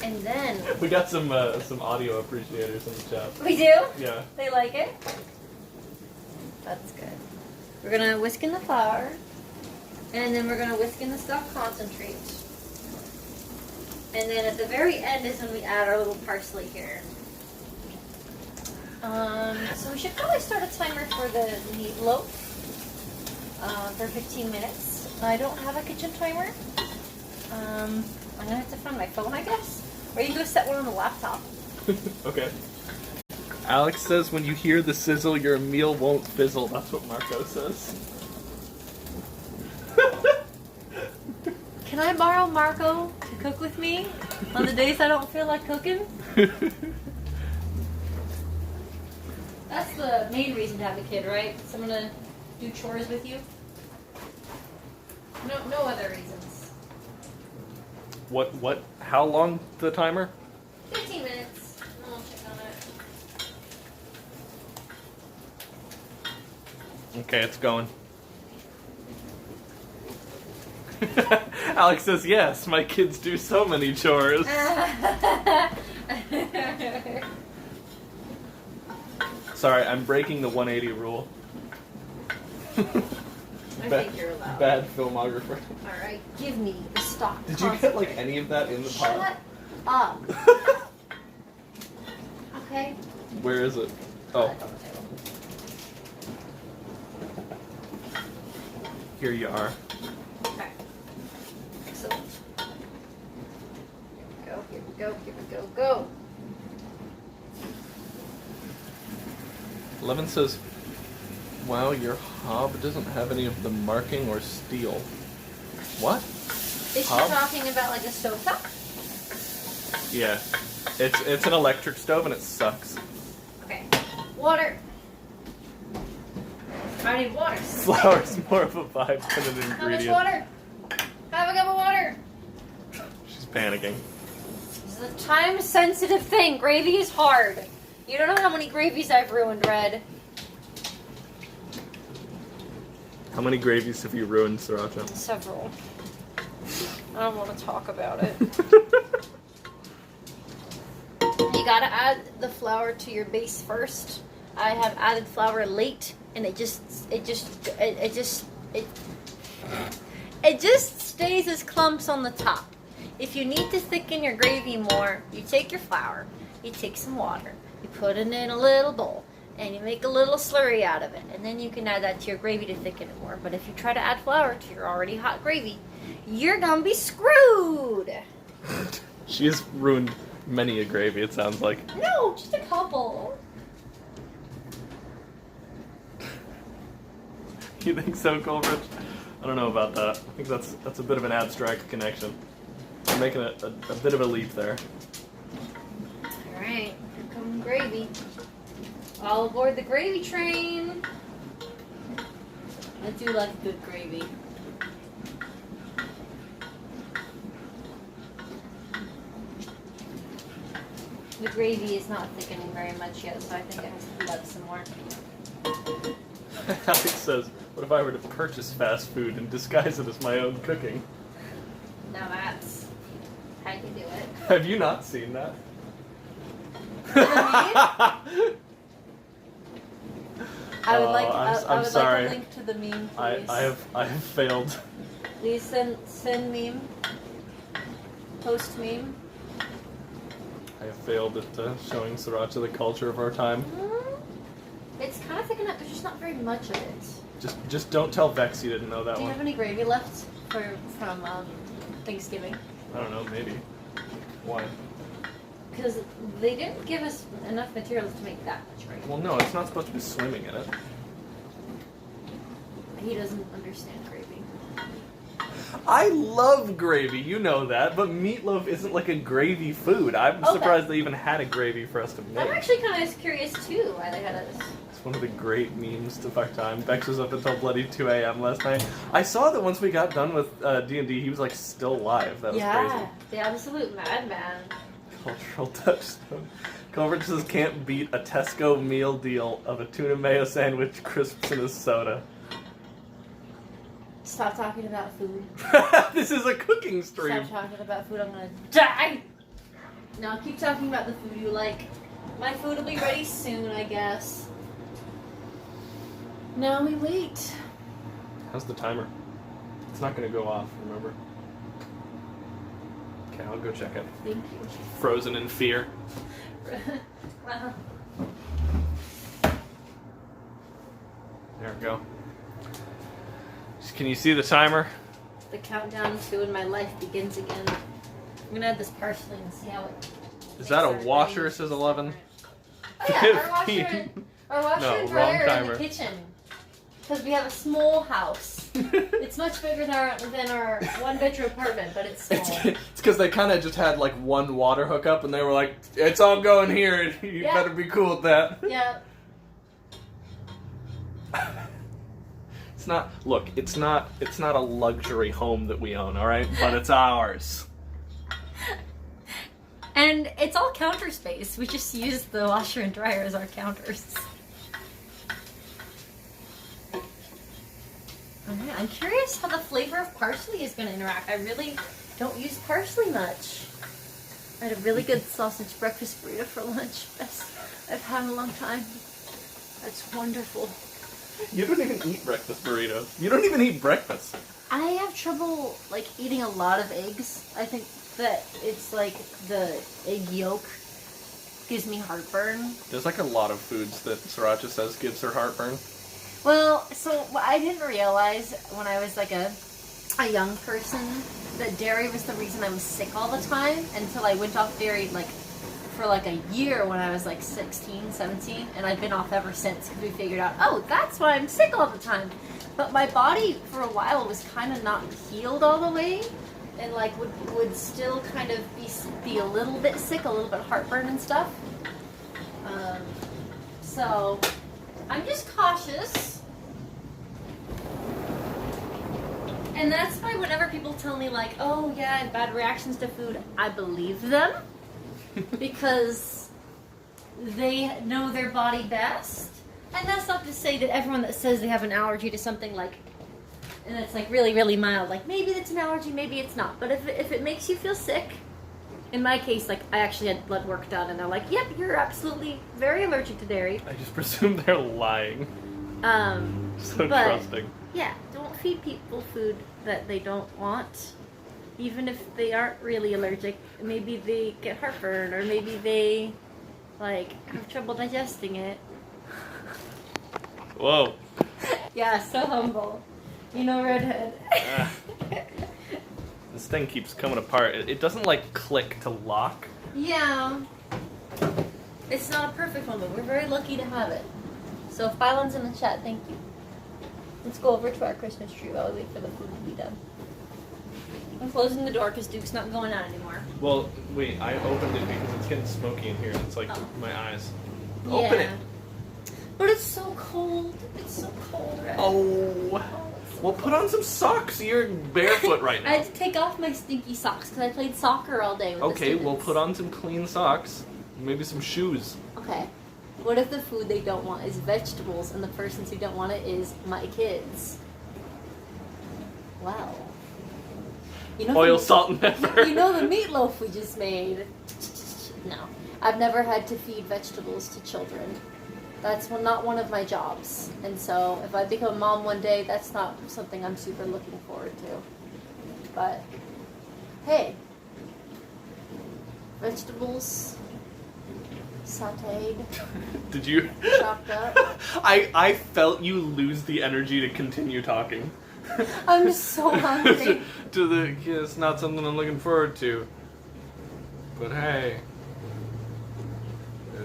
and then We got some audio appreciators in the chat. we do. Yeah. They like it. That's good. We're gonna whisk in the flour, and then we're gonna whisk in the stock concentrate, and then at the very end is when we add our little parsley here. So we should probably start a timer for the meatloaf for 15 minutes. I don't have a kitchen timer. I'm gonna have to find my phone, I guess, or you can go set one on the laptop. Okay. Alex says when you hear the sizzle, your meal won't fizzle. That's what Marco says. Can I borrow Marco to cook with me on the days I don't feel like cooking? That's the main reason to have a kid, right? Someone to do chores with you? No other reasons. What? How long the timer? 15 minutes. I'll check on it. Okay, it's going. Alex says, yes, my kids do so many chores. Sorry, I'm breaking the 180 rule. I think you're allowed. Bad filmographer. Alright, give me the stock. Did you get like any of that in the pot? Shut up. Okay. Where is it? Oh, here you are. Okay. Excellent. Here we go, go. 11 says, wow, your hob doesn't have any of the marking or steel. What? Is she Hob? talking about like a stovetop? Yeah. It's an electric stove and it sucks. Okay. Water. I need water. Flour's more of a vibe than an How much ingredient. water? Have a cup of water. She's panicking. This is a time-sensitive thing. Gravy is hard. You don't know how many gravies I've ruined, Red. How many gravies have you ruined, Sriracha? Several. I don't want to talk about it. You gotta add the flour to your base first. I have added flour late, and it just stays as clumps on the top. If you need to thicken your gravy more, you take your flour, you take some water, you put it in a little bowl, and you make a little slurry out of it, and then you can add that to your gravy to thicken it more. But if you try to add flour to your already hot gravy, you're gonna be screwed. She has ruined many a gravy, it sounds like. No, just a couple. You think so, Colbridge? I don't know about that. I think that's a bit of an abstract connection. You're making a bit of a leap there. Alright, here comes gravy. All aboard the gravy train. I do like good gravy. The gravy is not thickening very much yet, so I think it has to heat up some more. Alex says, what if I were to purchase fast food and disguise it as my own cooking? Now that's how you do it. Have you not seen that? I would like. I'm I would sorry. like a link to the meme, please. I have failed. Please send meme. Post meme. I have failed at showing Sriracha the culture of our time. It's kind of thick enough. There's just not very much of it. Just don't tell Vex you didn't know that Do you one. have any gravy left from Thanksgiving? I don't know, maybe. Why? Because they didn't give us enough materials to make that much gravy. Well, no, it's not supposed to be swimming in it. He doesn't understand gravy. I love gravy, you know that, but meatloaf isn't like a gravy food. I'm Okay. surprised they even had a gravy for us to make. I'm actually kind of curious too why they had us. It's one of the great memes to fuck time. Bex was up until bloody 2 a.m. last night. I saw that once we got done with D&D, he was like still alive. That was crazy. The absolute madman. Cultural touchstone. Culver says can't beat a Tesco meal deal of a tuna mayo sandwich, crisps, and a soda. Stop talking about food. This is a cooking stream. Stop talking about food. I'm gonna die. No, keep talking about the food you like. My food will be ready soon, I guess. Now we wait. How's the timer? It's not going to go off, remember? Okay, I'll go check it. Thank you. Frozen in fear. Wow. There we go. Can you see the timer? The countdown to when my life begins again. I'm gonna add this parsley and see how it. Is that a makes our washer? things It says 11. Oh yeah, our washer 15. our washer No, and wrong dryer are in timer. the kitchen. Because we have a small house. It's much bigger than our one-bedroom apartment, but it's small. It's because they kind of just had like one water hookup, and they were like, "It's all going here. You Yeah. better be cool with that." Yeah. It's not. Look, it's not a luxury home that we own, all right? But it's ours. And it's all counter space. We just use the washer and dryer as our counters. Alright, I'm curious how the flavor of parsley is going to interact. I really don't use parsley much. I had a really good sausage breakfast burrito for lunch. Best I've had in a long time. That's wonderful. You don't even eat breakfast burritos. You don't even eat breakfast. I have trouble like eating a lot of eggs. I think that it's like the egg yolk gives me heartburn. There's like a lot of foods that Sriracha says gives her heartburn. Well, so what I didn't realize when I was like a young person that dairy was the reason I was sick all the time until I went off dairy like for like a year when I was like 16, 17, and I've been off ever since because we figured out, oh, that's why I'm sick all the time. But my body for a while was kind of not healed all the way and like would still kind of be a little bit sick, a little bit heartburn and stuff. So I'm just cautious. And that's why whenever people tell me like, oh yeah, I have bad reactions to food, I believe them. Because they know their body best. And that's not to say that everyone that says they have an allergy to something like, and it's like really, really mild, like maybe it's an allergy, maybe it's not. But if it makes you feel sick, in my case, like I actually had blood work done and they're like, yep, you're absolutely very allergic to dairy. I just presume they're lying. So but, trusting. Yeah, don't feed people food that they don't want. Even if they aren't really allergic, maybe they get heartburn or maybe they like have trouble digesting it. Whoa. Yeah, so humble. You know, Redhead. This thing keeps coming apart. It doesn't like click to lock. Yeah. It's not a perfect one, but we're very lucky to have it. So if Bylan's in the chat, thank you. Let's go over to our Christmas tree while we wait for the food to be done. I'm closing the door because Duke's not going out anymore. Well, wait, I opened it because it's getting smoky in here. It's like my eyes. Open Yeah. it. But it's so cold. It's so cold, Red. Oh. Well, put on some socks. You're barefoot right I now. had to take off my stinky socks because I played soccer all day with the Okay, well, students. put on some clean socks. Maybe some shoes. Okay. What if the food they don't want is vegetables and the persons who don't want it is my kids? Wow. You know Oil, salt, and pepper. You know the meatloaf we just made? No. I've never had to feed vegetables to children. That's not one of my jobs. And so if I become a mom one day, that's not something I'm super looking forward to. But, hey. Vegetables, sauteed, Did you? chopped up. I felt you lose the energy to continue talking. I'm so hungry. It's not something I'm looking forward to. But hey,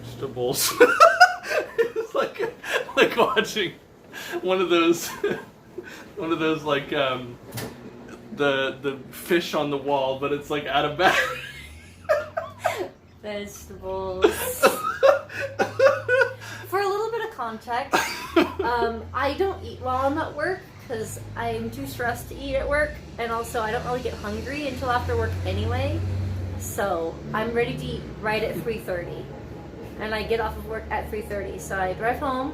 vegetables. It's like watching one of those like the fish on the wall, but it's like out of battery. Vegetables. For a little bit of context, I don't eat while I'm at work because I'm too stressed to eat at work, and also I don't really get hungry until after work anyway. So I'm ready to eat right at 3:30, and I get off of work at 3:30. So I drive home,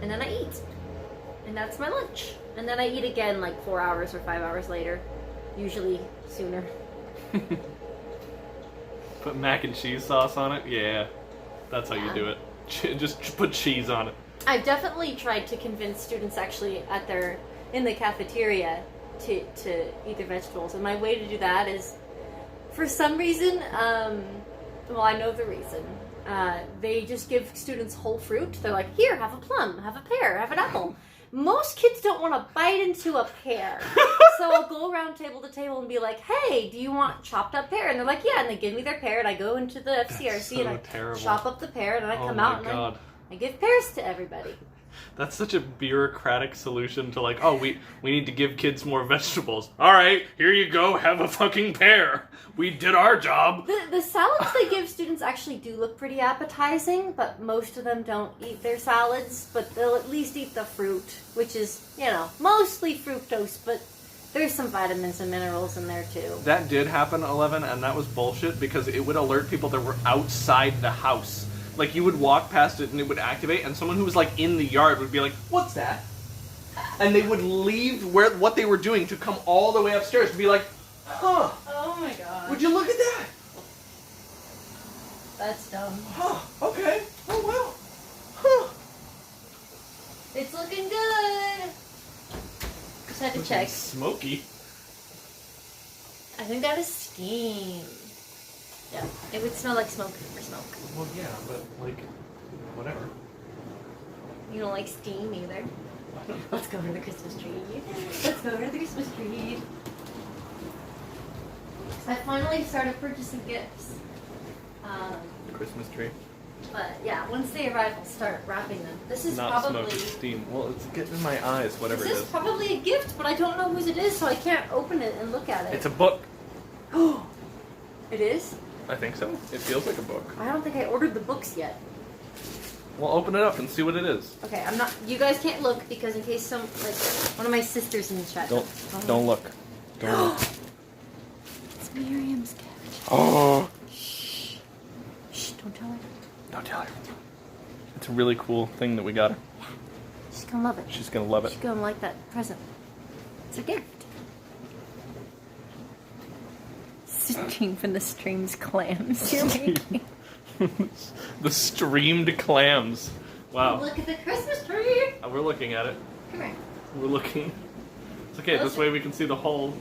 and then I eat, and that's my lunch. And then I eat again like 4 hours or 5 hours later, usually sooner. Put mac and cheese sauce on it? Yeah. That's how you do it. Just put cheese on it. I've definitely tried to convince students actually in the cafeteria to eat their vegetables. And my way to do that is, for some reason, well, I know the reason. They just give students whole fruit. They're like, here, have a plum, have a pear, have an apple. Most kids don't want to bite into a pear. So I'll go around table to table and be like, hey, do you want chopped up pear? And they're like, yeah. And they give me their pear, and I go into the FCRC and I chop up the pear, and then I come out and I give pears to everybody. That's such a bureaucratic solution to like, oh, we need to give kids more vegetables. All right, here you go, have a fucking pear. We did our job. The salads they give students actually do look pretty appetizing, but most of them don't eat their salads, but they'll at least eat the fruit, which is, mostly fructose, but there's some vitamins and minerals in there too. That did happen, 11, and that was bullshit because it would alert people that were outside the house. Like, you would walk past it and it would activate, and someone who was, like, in the yard would be like, what's that? And they would leave what they were doing to come all the way upstairs to be like, huh. Oh my god. Would you look at that? That's dumb. Huh, okay. Oh, wow. Huh. It's looking good. Just had to check. Smoky. I think that is steam. Yeah, it would smell like smoke for smoke. Well, yeah, but, like, whatever. You don't like steam either? Let's go over to the Christmas tree. Let's go over to the Christmas tree. I finally started purchasing gifts. Christmas tree. But, yeah, once they arrive, I'll start wrapping them. This is Not probably... smoky steam. Well, it's getting in my eyes, whatever it is. This is probably a gift, but I don't know whose it is, so I can't open it and look at it. It's a book. Oh, it is? I think so. It feels like a book. I don't think I ordered the books yet. Well, open it up and see what it is. Okay, I'm not. You guys can't look because in case one of my sisters in the chat. Don't look. Don't look. It's Miriam's gift. Oh. Shh. Shh. Don't tell her. Don't tell her. It's a really cool thing that we got her. Yeah. She's gonna love it. She's gonna love it. She's gonna like that present. It's a gift. Steam from the stream's clams. You're making. The streamed clams. Wow. Look at the Christmas tree. We're looking at it. Come here. We're looking. It's okay. This way we can see the whole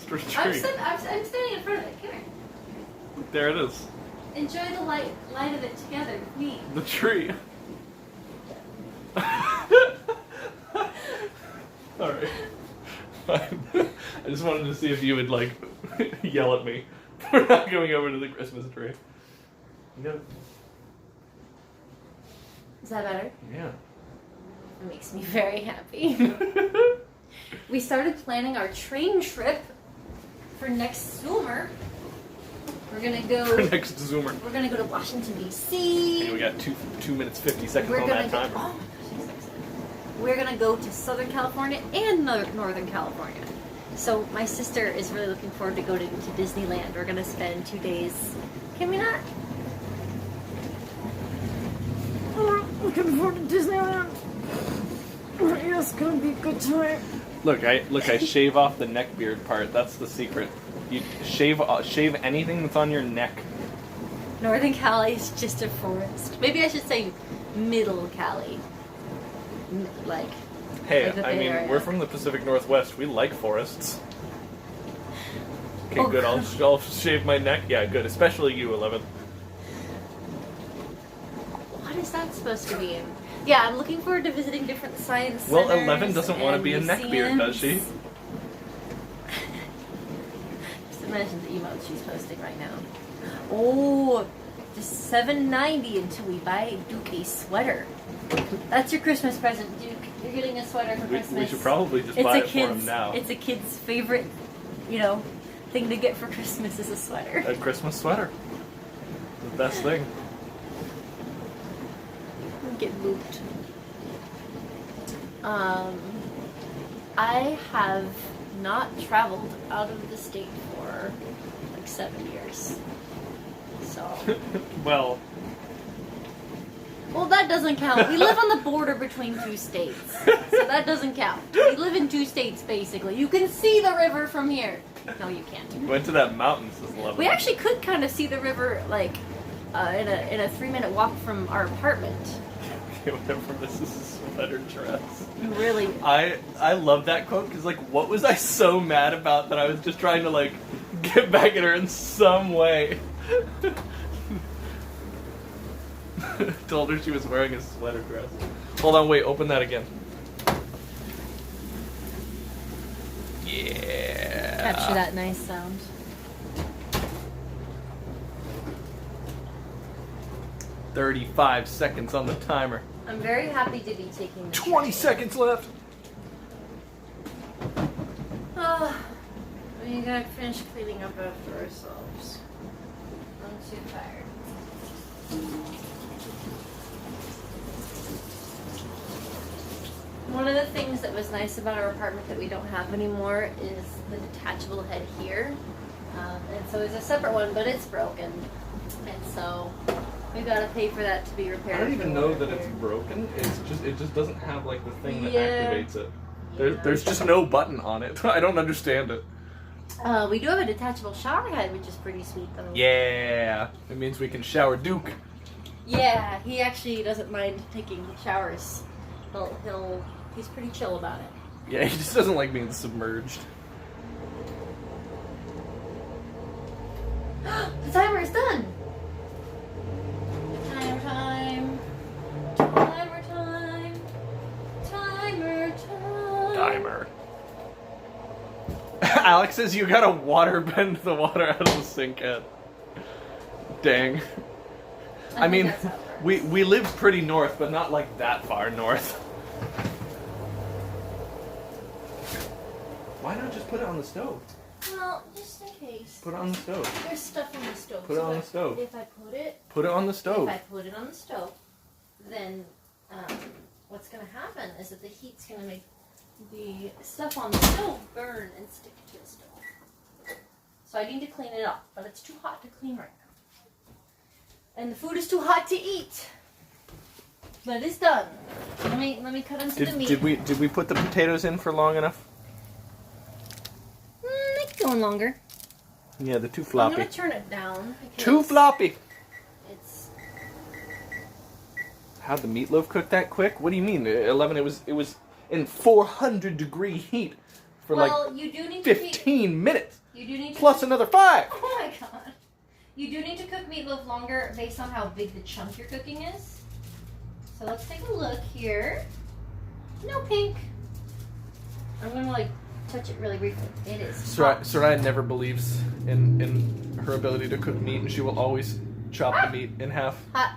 tree. I'm standing in front of it. Come here. There it is. Enjoy the light of it together with me. The tree. All right. Fine. I just wanted to see if you would like yell at me for not going over to the Christmas tree. You got Is that better? Yeah. It makes me very happy. We started planning our train trip for next summer. We're gonna go. For next Zoomer. We're gonna go to Washington D.C. Okay, we got 2 minutes 50 seconds We're on gonna that timer. oh my gosh, I'm so excited. We're gonna go to Southern California and Northern California. So my sister is really looking forward to go to Disneyland. We're gonna spend 2 days. Can we not? Oh, looking forward to Disneyland. Yeah, it's gonna be a good time. Look, I shave off the neck beard part. That's the secret. You shave anything that's on your neck. Northern Cali is just a forest. Maybe I should say Middle Cali. Like. Hey, like the I Bay mean, Area. we're from the Pacific Northwest. We like forests. Okay, Oh, good. I'll shave my neck. Yeah, good. Especially you, 11. What is that supposed to mean? Yeah, I'm looking forward to visiting different science Well, centers 11 doesn't want to and be a neckbeard, does she? museums. Just imagine the emotes she's posting right now. Oh, Just $7.90 until we buy Duke a sweater. That's your Christmas present, Duke. You're getting a sweater for Christmas. We should probably just buy it for him now. It's a kid's favorite, thing to get for Christmas is a sweater. A Christmas sweater. The best thing. Get moved. I have not traveled out of the state for like 7 years. So. Well, that doesn't count. We live on the border between 2 states. So that doesn't count. We live in 2 states, basically. You can see the river from here. No, you can't. we went to that mountain. This is lovely. We actually could kind of see the river, like, in a 3-minute walk from our apartment. Whatever, this is a sweater dress. Really? I love that quote, because, like, what was I so mad about that I was just trying to, like, get back at her in some way? Told her she was wearing a sweater dress. Hold on, wait, open that again. Yeah. Capture that nice sound. $35 seconds on the timer. I'm very happy to be taking the 20 seconds left. We gotta finish cleaning up after ourselves. I'm too tired. One of the things that was nice about our apartment that we don't have anymore is the detachable head here. And so it's a separate one, but it's broken. And so we gotta pay for that to be repaired. I don't even know that it's broken. It just doesn't have like the thing that activates it. There's just no button on it. I don't understand it. We do have a detachable shower head, which is pretty sweet though. Yeah, it means we can shower Duke. Yeah, he actually doesn't mind taking showers. He's pretty chill about it. Yeah, he just doesn't like being submerged. The timer is done. Timer time. Timer time. Timer time. Timer. Alex says you gotta water bend the water out of the sink head. Dang. I mean, we live pretty north, but not like that far north. Why not just put it on the stove? Well, just in case. Put it on the stove. There's stuff on the stove. Put it on the stove. If I put it... Put it on the stove. If I put it on the stove, then what's going to happen is that the heat's going to make the stuff on the stove burn and stick to the stove. So I need to clean it up, but it's too hot to clean right now. And the food is too hot to eat. But it's done. Let me cut into the meat. Did we put the potatoes in for long enough? It's going longer. Yeah, they're too floppy. I'm going to turn it down. Too floppy. It's... How'd the meatloaf cook that quick? What do you mean? 11, it was in 400-degree heat for you do need 15 minutes. You do need to plus another 5. Oh my god. You do need to cook meatloaf longer based on how big the chunk you're cooking is. So let's take a look here. No pink. I'm going to touch it really briefly. It is. Soraya never believes in her ability to cook meat, and she will always chop the meat in half. Hot.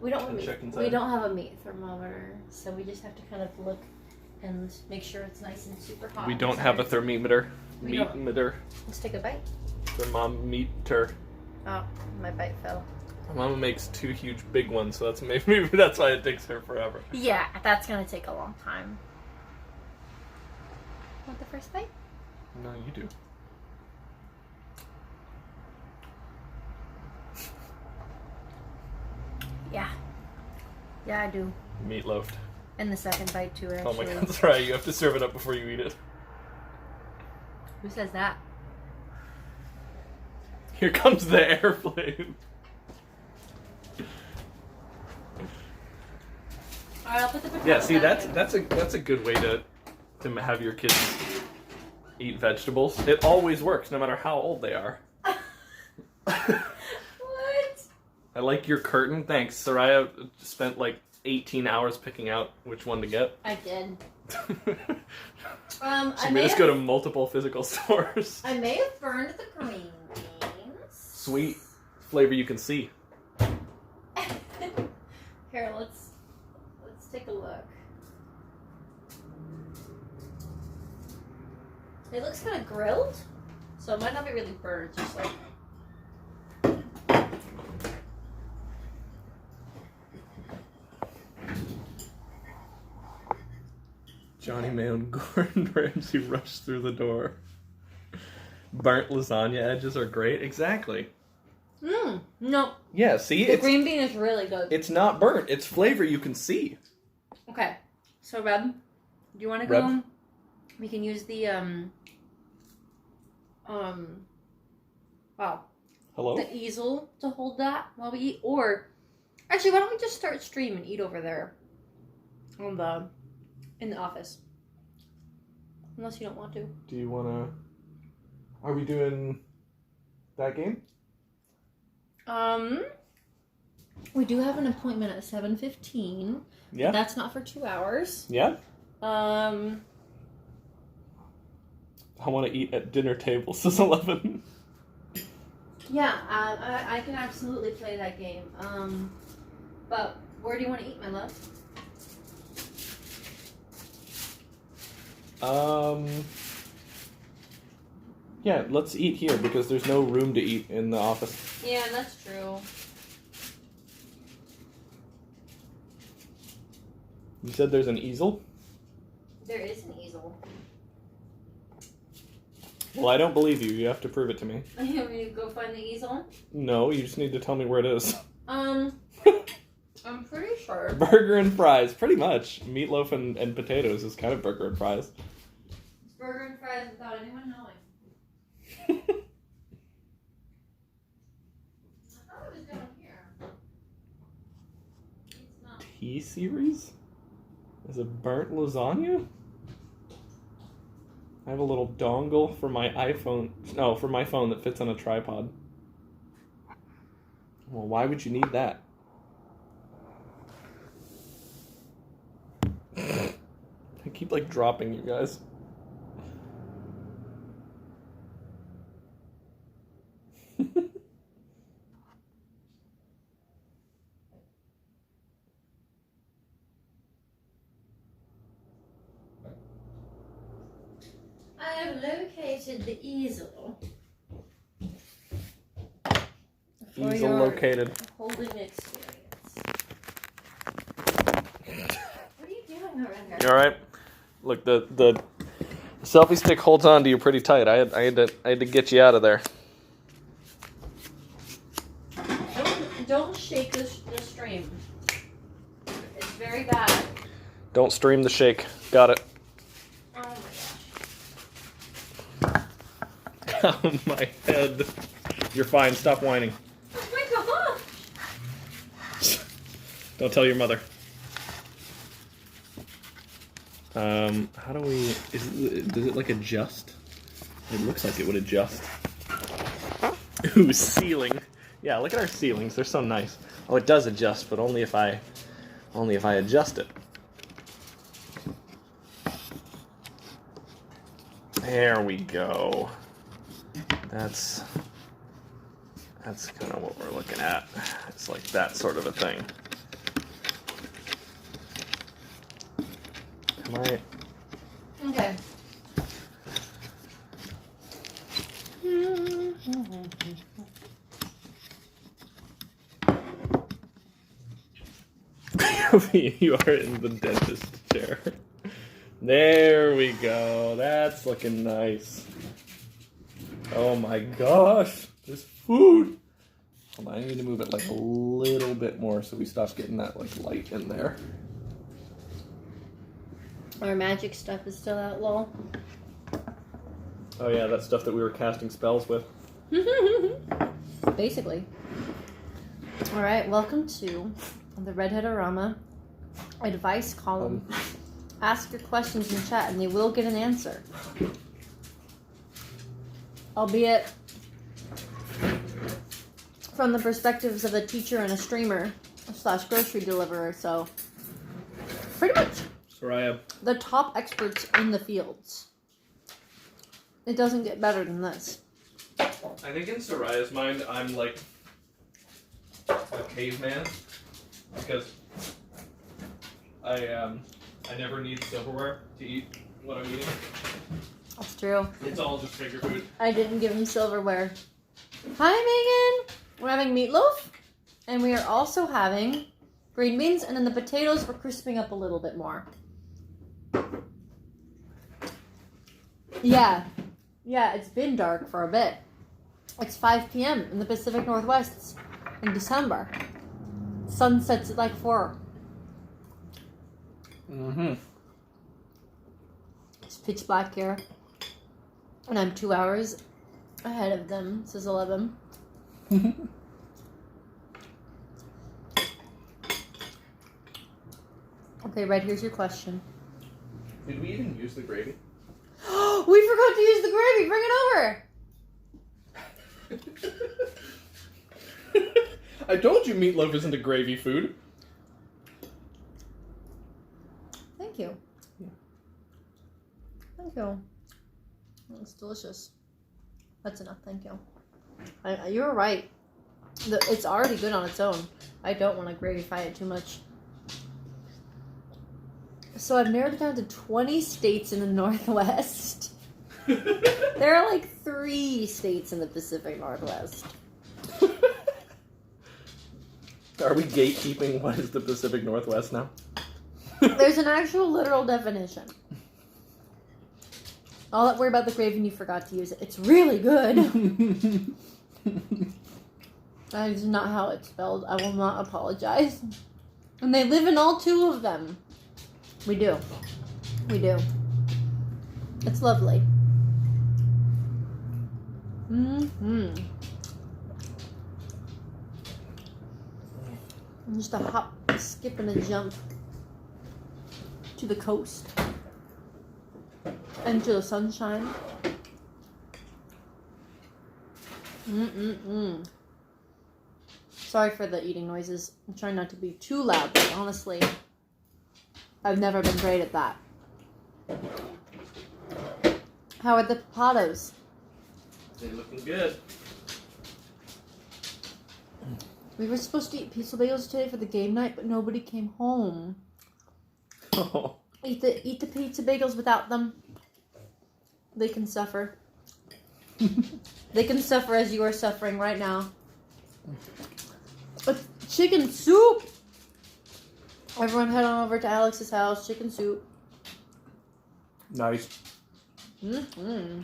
We don't have And meat. check inside. We don't have a meat thermometer, so we just have to kind of look and make sure it's nice and super hot. We don't have a thermometer. We don't. Meat-meter. Let's take a bite. Thermometer. Oh, my bite fell. Mama makes 2 huge big ones, so maybe that's why it takes her forever. Yeah, that's gonna take a long time. Want the first bite? No, you do. Yeah. Yeah, I do. Meatloaf. And the second bite too, actually. Oh my god, sorry, you have to serve it up before you eat it. Who says that? Here comes the airplane. Alright, I'll put the potato Yeah, see, back in. that's a good way to have your kids eat vegetables. It always works, no matter how old they are. What? I like your curtain. Thanks. Soraya spent 18 hours picking out which one to get. I did. She made us go to multiple physical stores. I may have burned the green beans. Sweet. flavor you can see. Here, let's take a look. It looks kind of grilled, so it might not be really burnt. Just like. Johnny Mayo and Gordon Ramsay rushed through the door. Burnt lasagna edges are great. Exactly. No. Yeah, see? The green bean is really good. It's not burnt. It's flavor you can see. Okay. So, Reb, do you want to go? We can use the, wow. Hello? The easel to hold that while we eat. Or, actually, why don't we just start stream and eat over there in the office? Unless you don't want to. Do you want to... Are we doing that game? We do have an appointment at 7:15. Yeah. That's not for 2 hours. Yeah? I want to eat at dinner table, says 11. Yeah, I can absolutely play that game. But where do you want to eat, my love? Yeah, let's eat here because there's no room to eat in the office. Yeah, that's true. You said there's an easel? There is an easel. Well, I don't believe you. You have to prove it to me. You want me to go find the easel? No, you just need to tell me where it is. I'm pretty sure. Burger and fries, pretty much. Meatloaf and potatoes is kind of burger and fries. It's burger and fries without anyone knowing. I thought it was down here. It's not. T-Series? Is it burnt lasagna? I have a little dongle for my iPhone. No, for my phone that fits on a tripod. Well, why would you need that? I keep, like, dropping you guys. I have located the easel. For Easel your located. holding experience. What are you doing around here? You alright? Look, the selfie stick holds on to you pretty tight. I had to get you out of there. Don't shake the stream. It's very bad. Don't stream the shake. Got it. Oh my gosh. Oh my head. You're fine. Stop whining. Oh my gosh. Don't tell your mother. How do we... does it like adjust? It looks like it would adjust. Ooh, ceiling. Yeah, look at our ceilings. They're so nice. Oh, it does adjust, but only if I adjust it. There we go. That's kind of what we're looking at. It's like that sort of a thing. Am I... Okay. You are in the dentist chair. There we go. That's looking nice. Oh my gosh. There's food. Hold on, I need to move it like a little bit more so we stop getting that like light in there. Our magic stuff is still out, lol. Oh yeah, that stuff that we were casting spells with. Basically. Alright, welcome to the Redhead-O-Rama advice column. Ask your questions in chat and they will get an answer. Albeit from the perspectives of a teacher and a streamer / grocery deliverer, so pretty much Soraya. the top experts in the fields. It doesn't get better than this. I think in Soraya's mind, I'm like a caveman because I never need silverware to eat what I'm eating. That's true. It's all just finger food. I didn't give him silverware. Hi, Megan! We're having meatloaf, and we are also having green beans, and then the potatoes we're crisping up a little bit more. Yeah, it's been dark for a bit. It's 5 p.m. in the Pacific Northwest. It's in December. Sun sets at like 4. Mm-hmm. It's pitch black here. And I'm 2 hours ahead of them. This is 11. Okay, Red, here's your question. Did we even use the gravy? We forgot to use the gravy! Bring it over! I told you meatloaf isn't a gravy food. Thank you. Thank you. It's delicious. That's enough, thank you. You were right. It's already good on its own. I don't want to gravify it too much. So I've narrowed it down to 20 states in the Northwest. There are like 3 states in the Pacific Northwest. Are we gatekeeping what is the Pacific Northwest now? There's an actual literal definition. All that worry about the gravy and you forgot to use it. It's really good. That is not how it's spelled. I will not apologize. And they live in all 2 of them. We do. We do. It's lovely. Mm-hmm. Just a hop, a skip, and a jump to the coast and to the sunshine. Sorry for the eating noises. I'm trying not to be too loud, but honestly, I've never been great at that. How are the potatoes? They're looking good. We were supposed to eat pizza bagels today for the game night, but nobody came home. Oh. Eat the pizza bagels without them. They can suffer. They can suffer as you are suffering right now. But chicken soup! Everyone head on over to Alex's house. Chicken soup. Nice. Mm-hmm.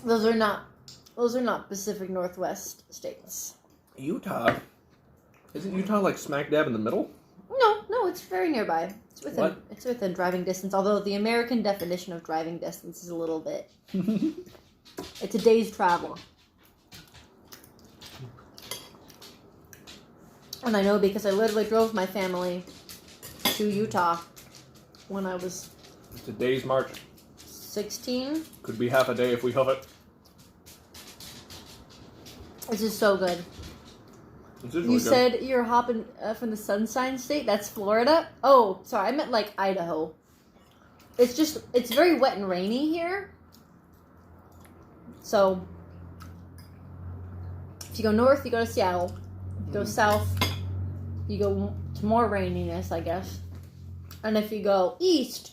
Those are not Pacific Northwest states. Utah? Isn't Utah like smack dab in the middle? No, it's very nearby. It's within driving distance, although the American definition of driving distance is a little bit. It's a day's travel. And I know because I literally drove my family to Utah when I was It's a day's march. 16. Could be half a day if we hoof it. This is so good. This is really You good. said you're hopping from the Sunshine State? That's Florida? Oh, sorry, I meant like Idaho. It's very wet and rainy here. So, if you go north, you go to Seattle. If you go south, you go to more raininess, I guess. And if you go east,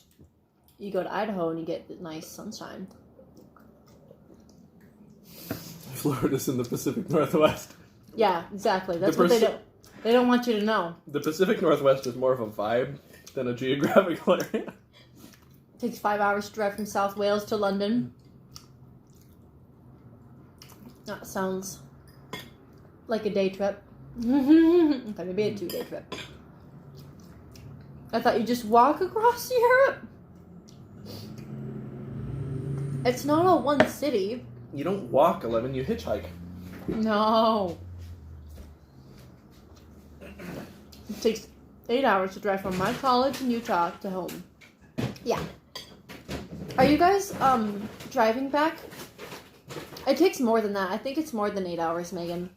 you go to Idaho and you get the nice sunshine. Florida's in the Pacific Northwest. Yeah, exactly. That's what they don't want you to know. The Pacific Northwest is more of a vibe than a geographical area. It takes 5 hours to drive from South Wales to London. That sounds like a day trip. Okay, maybe a 2-day trip. I thought you just walk across Europe. It's not all one city. You don't walk, 11, you hitchhike. No. It takes 8 hours to drive from my college in Utah to home. Yeah. Are you guys driving back? It takes more than that. I think it's more than 8 hours, Megan.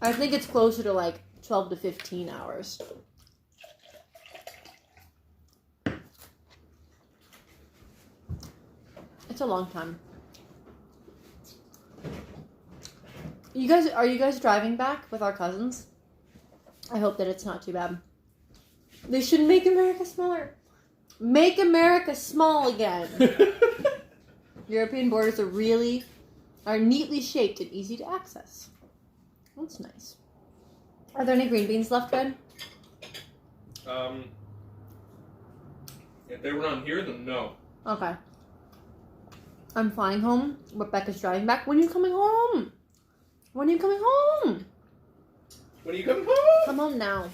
I think it's closer to like 12 to 15 hours. It's a long time. Are you guys driving back with our cousins? I hope that it's not too bad. They should make America smaller. Make America small again. European borders are neatly shaped and easy to access. That's nice. Are there any green beans left, Red? If they were on here, then no. Okay. I'm flying home. Rebecca's driving back. When are you coming home? When are you coming home? When are you coming home? Come home now.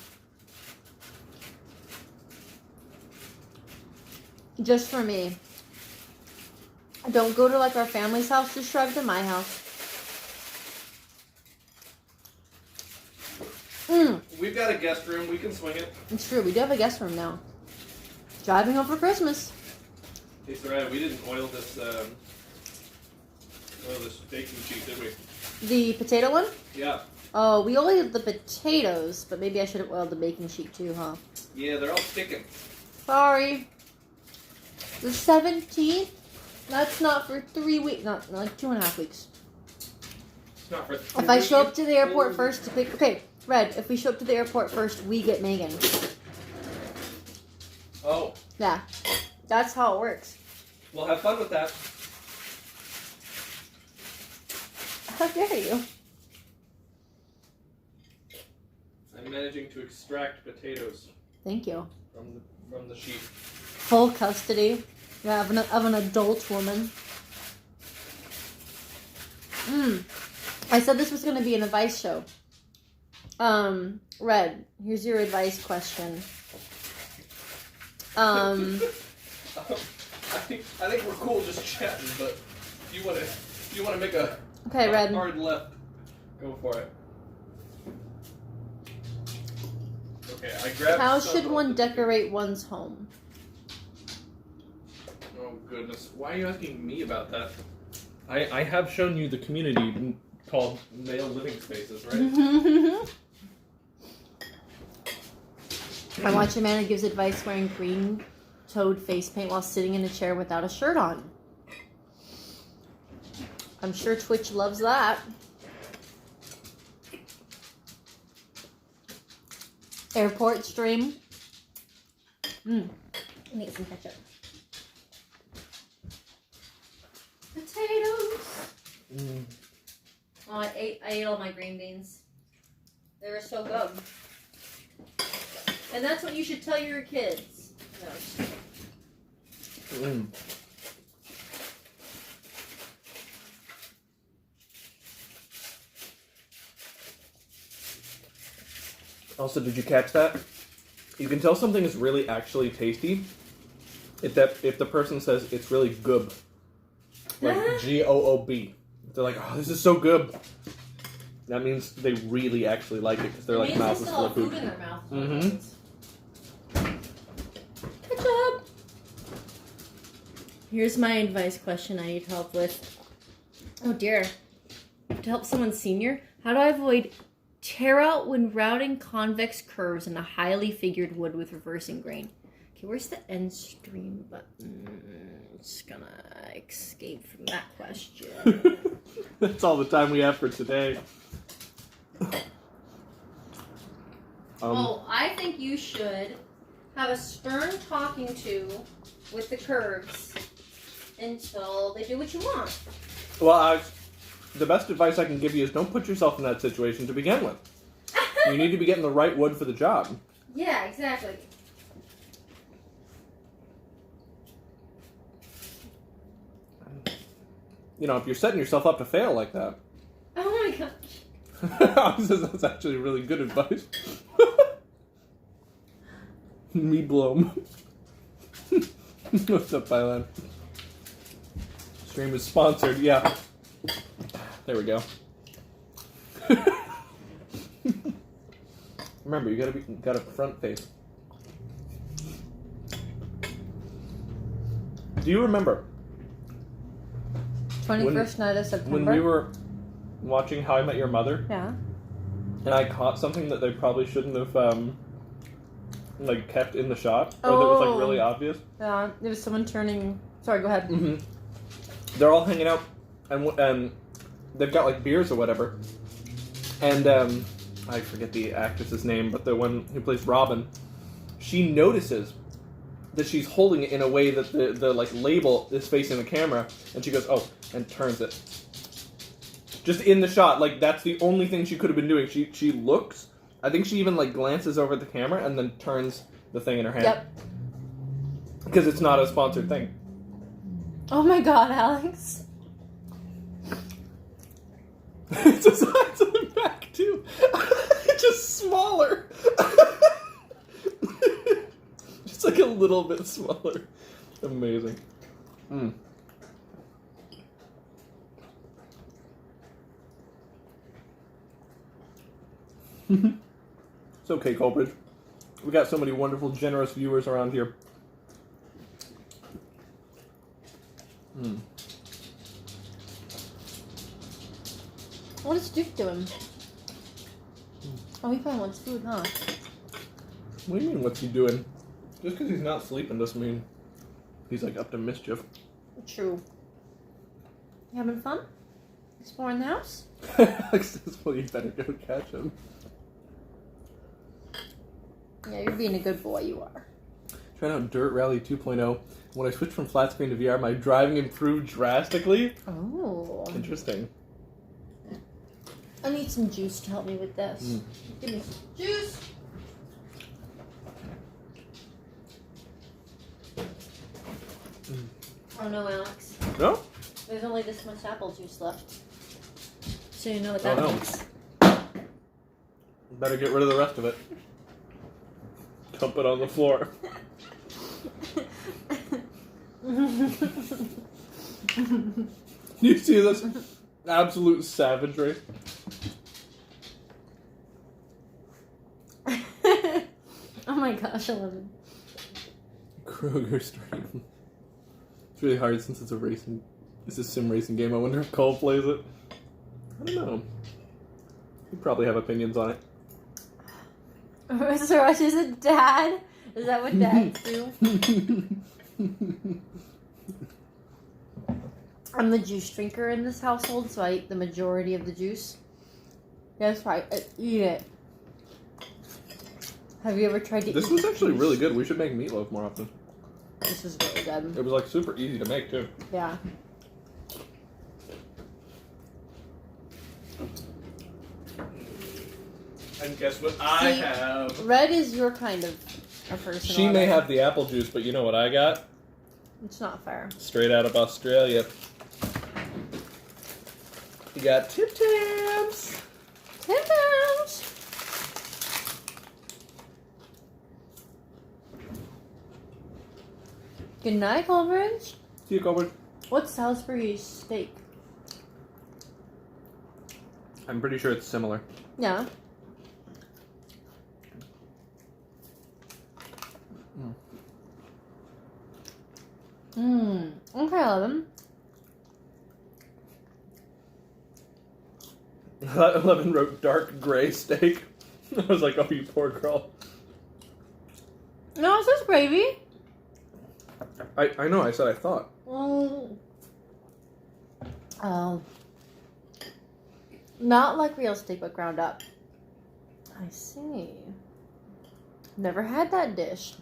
Just for me. Don't go to like our family's house. Just drive to my house. We've got a guest room. We can swing it. It's true. We do have a guest room now. Driving home for Christmas. It's alright. We didn't oil this baking sheet, did we? The potato one? Yeah. Oh, we oiled the potatoes, but maybe I should have oiled the baking sheet too, huh? Yeah, they're all sticking. Sorry. The 17th? That's not for 3 weeks. Not like 2.5 weeks. It's not for If I show up to the airport first to pick... Okay, Red, if we show up to the airport first, we get Megan. Oh. Yeah. That's how it works. Well, have fun with that. How dare you? I'm managing to extract potatoes Thank you. from the sheet. Full custody of an adult woman. I said this was going to be an advice show. Red, here's your advice question. I think we're cool just chatting, but if you want to make a Red. hard left, go for it. Okay, I grabbed. How should one decorate one's home? Oh goodness, why are you asking me about that? I have shown you the community called Male Living Spaces, right? I watch a man who gives advice wearing green-toed face paint while sitting in a chair without a shirt on. I'm sure Twitch loves that. Airport stream. Let me get some ketchup. Potatoes. Oh, I ate all my green beans. They were so good. And that's what you should tell your kids. No. Also, did you catch that? You can tell something is really actually tasty if the person says it's really good. Like Goob. They're like, oh, this is so good. That means they really actually like it because they're like mouth is full of food. In their mouth. Ketchup. Here's my advice question I need help with. Oh dear. To help someone senior, how do I avoid tear out when routing convex curves in a highly figured wood with reversing grain? Okay, where's the end stream button? It's gonna escape from that question. That's all the time we have for today. I think you should have a stern talking to with the curves until they do what you want. Well, the best advice I can give you is don't put yourself in that situation to begin with. You need to be getting the right wood for the job. Yeah, exactly. You know, if you're setting yourself up to fail like that. Oh my gosh. That's actually really good advice. Me bloom. What's up, Thailand? Stream is sponsored, yeah. There we go. Remember, you gotta front face. Do you remember 21st night of September? when we were watching How I Met Your Mother? Yeah. And I caught something that they probably shouldn't have kept in the shot, or that was really obvious. Yeah, it was someone turning. Sorry, go ahead. Mm-hmm. They're all hanging out, and they've got beers or whatever, And I forget the actress's name, but the one who plays Robin, she notices that she's holding it in a way that the like label is facing the camera, and she goes, oh, and turns it. Just in the shot, like that's the only thing she could have been doing. She looks. I think she even like glances over at the camera and then turns the thing in her hand. Yep. Because it's not a sponsored thing. Oh my god, Alex. It's a size on the back too. Just smaller. Just like a little bit smaller. Amazing. Mm. It's okay, Colbridge. We got so many wonderful, generous viewers around here. Mm. What is Duke doing? Oh, he probably wants food, huh? What do you mean, what's he doing? Just because he's not sleeping doesn't mean he's like up to mischief. True. You having fun? Exploring the house? Alex says, well, you better go catch him. Yeah, you're being a good boy, you are. Trying out Dirt Rally 2.0. When I switched from flat screen to VR, my driving improved drastically. Oh. Interesting. I need some juice to help me with this. Mm. Give me some juice. Mm. Oh no, Alex. No? There's only this much apple juice left. So you know what that Oh, no. means. Better get rid of the rest of it. Dump it on the floor. You see this? Absolute savagery. Oh my gosh, I love it. Kroger stream. It's really hard since it's a sim racing game. I wonder if Cole plays it. I don't know. You probably have opinions on it. Mr. Rush is a dad? Is that what dads do? I'm the juice drinker in this household, so I eat the majority of the juice. That's right, I eat it. Have you ever tried to eat This was actually juice? really good. We should make meatloaf more often. This is really good. It was like super easy to make too. Yeah. And guess what I See, have? Red is your kind of a person. She may have the apple juice, but you know what I got? It's not fair. Straight out of Australia. You got Tim Tams. Tim Tams. Good night, Colbridge. See you, Colbert. What's Salisbury steak? I'm pretty sure it's similar. Yeah. Okay, 11. 11 wrote dark gray steak. I was like, oh, you poor girl. No, it says gravy. I know, I said I thought. Not like real steak, but ground up. I see. Never had that dish.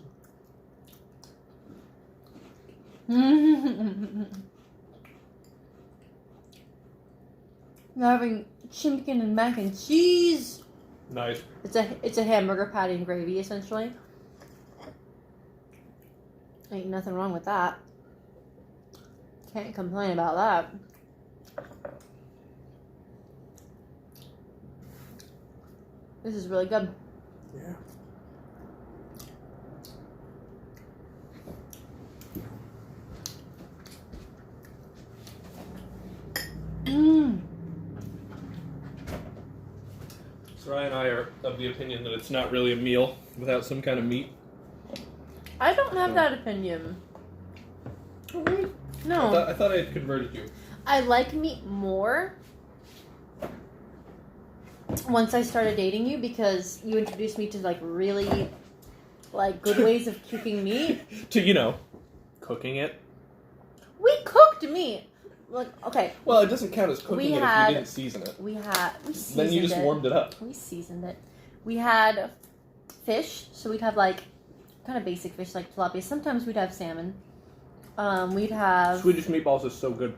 You're having chicken and mac and cheese. Nice. It's a hamburger patty and gravy, essentially. Ain't nothing wrong with that. Can't complain about that. This is really good. Yeah. Sarai and I are of the opinion that it's not really a meal without some kind of meat. I don't have that opinion. No. I thought I had converted you. I like meat more once I started dating you because you introduced me to like really like good ways of cooking meat. To, you know, cooking it. We cooked meat. like, okay. Well, it doesn't count as cooking it if you didn't season it. We seasoned Then you just warmed it up. We seasoned it. We had fish, so we'd have like kind of basic fish like tilapia. Sometimes we'd have salmon. We'd have Swedish meatballs is so good.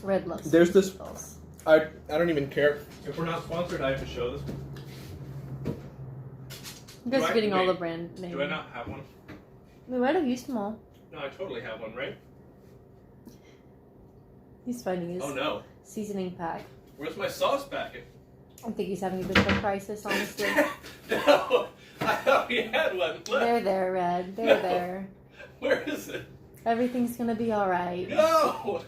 Red loves There's this. meatballs. I don't even care if we're not sponsored. I have to show this. You guys Do are I- getting all wait, the brand names. Do I not have one? We might have used them all. No, I totally have one, right? He's finding his Oh no. seasoning pack. Where's my sauce packet? I think he's having a bit of a crisis, honestly. No, I thought we had one. Look. They're there, Red. They're No. there. Where is it? Everything's gonna be alright. No!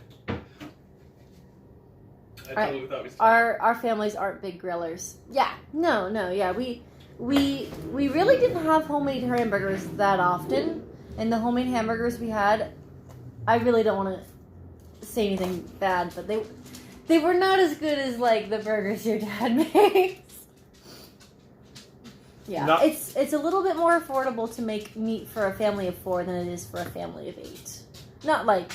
I totally thought we stopped. Our families aren't big grillers. Yeah. No, yeah. We really didn't have homemade hamburgers that often. And the homemade hamburgers we had, I really don't want to say anything bad, but they were not as good as like the burgers your dad makes. Yeah, it's a little bit more affordable to make meat for a family of 4 than it is for a family of 8. Not like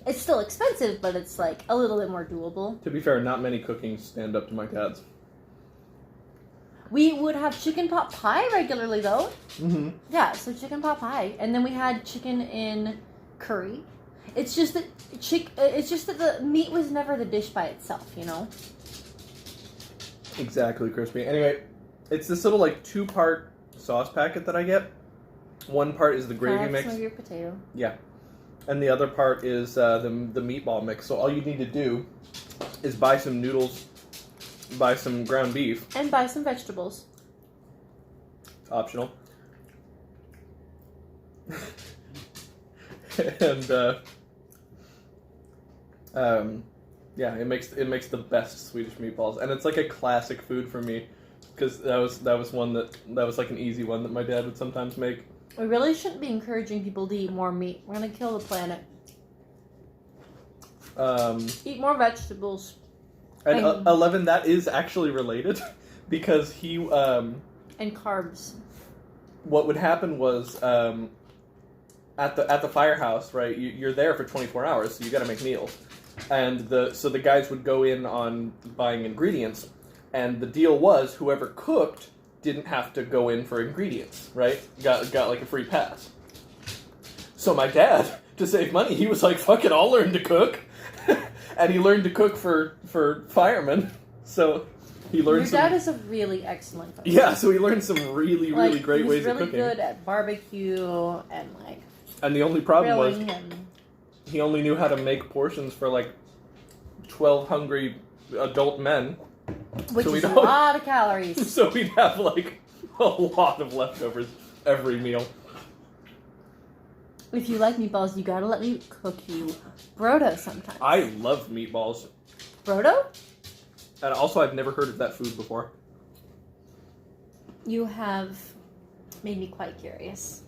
it's still expensive, but it's like a little bit more doable. To be fair, not many cookings stand up to my dad's. We would have chicken pot pie regularly, though. Mm-hmm. Yeah, so chicken pot pie, and then we had chicken in curry. It's just that the meat was never the dish by itself, you know. Exactly, crispy. Anyway, it's this little like 2-part sauce packet that I get. One part is the gravy Can I have mix. some of your potato? Yeah, and the other part is the meatball mix. So all you need to do is buy some noodles, buy some ground beef. And buy some vegetables. It's optional. And yeah, it makes the best Swedish meatballs, and it's like a classic food for me because that was one that was like an easy one that my dad would sometimes make. We really shouldn't be encouraging people to eat more meat. We're gonna kill the planet. Eat more vegetables. And 11, that is actually related because he And carbs. what would happen was at the firehouse, right? You're there for 24 hours, so you got to make meals. And the guys would go in on buying ingredients, and the deal was whoever cooked didn't have to go in for ingredients, right? Got like a free pass. So my dad, to save money, he was like, "Fuck it, I'll learn to cook," and he learned to cook for firemen. So he learned. Your dad is a really excellent cook. Yeah, so he learned some really great ways of cooking. He's really good at barbecue and like. And the only problem was and... he only knew how to make portions for like 12 hungry adult men. Which so is a lot of calories. So we'd have like a lot of leftovers every meal. If you like meatballs, you gotta let me cook you brodo sometimes. I love meatballs. Brodo? And also, I've never heard of that food before. You have made me quite curious.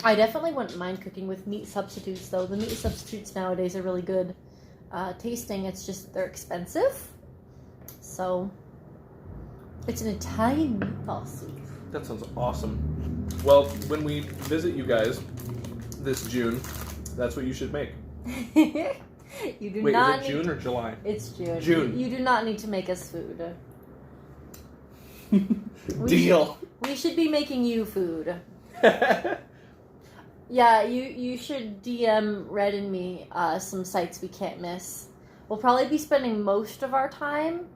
I definitely wouldn't mind cooking with meat substitutes, though. The meat substitutes nowadays are really good tasting. It's just that they're expensive. So, it's an Italian meatball soup. That sounds awesome. Well, when we visit you guys this June, that's what you should make. You do Wait, not is it June or July? It's June. June. You do not need to make us food. Deal. We should be making you food. Yeah, you should DM Red and me some sites we can't miss. We'll probably be spending most of our time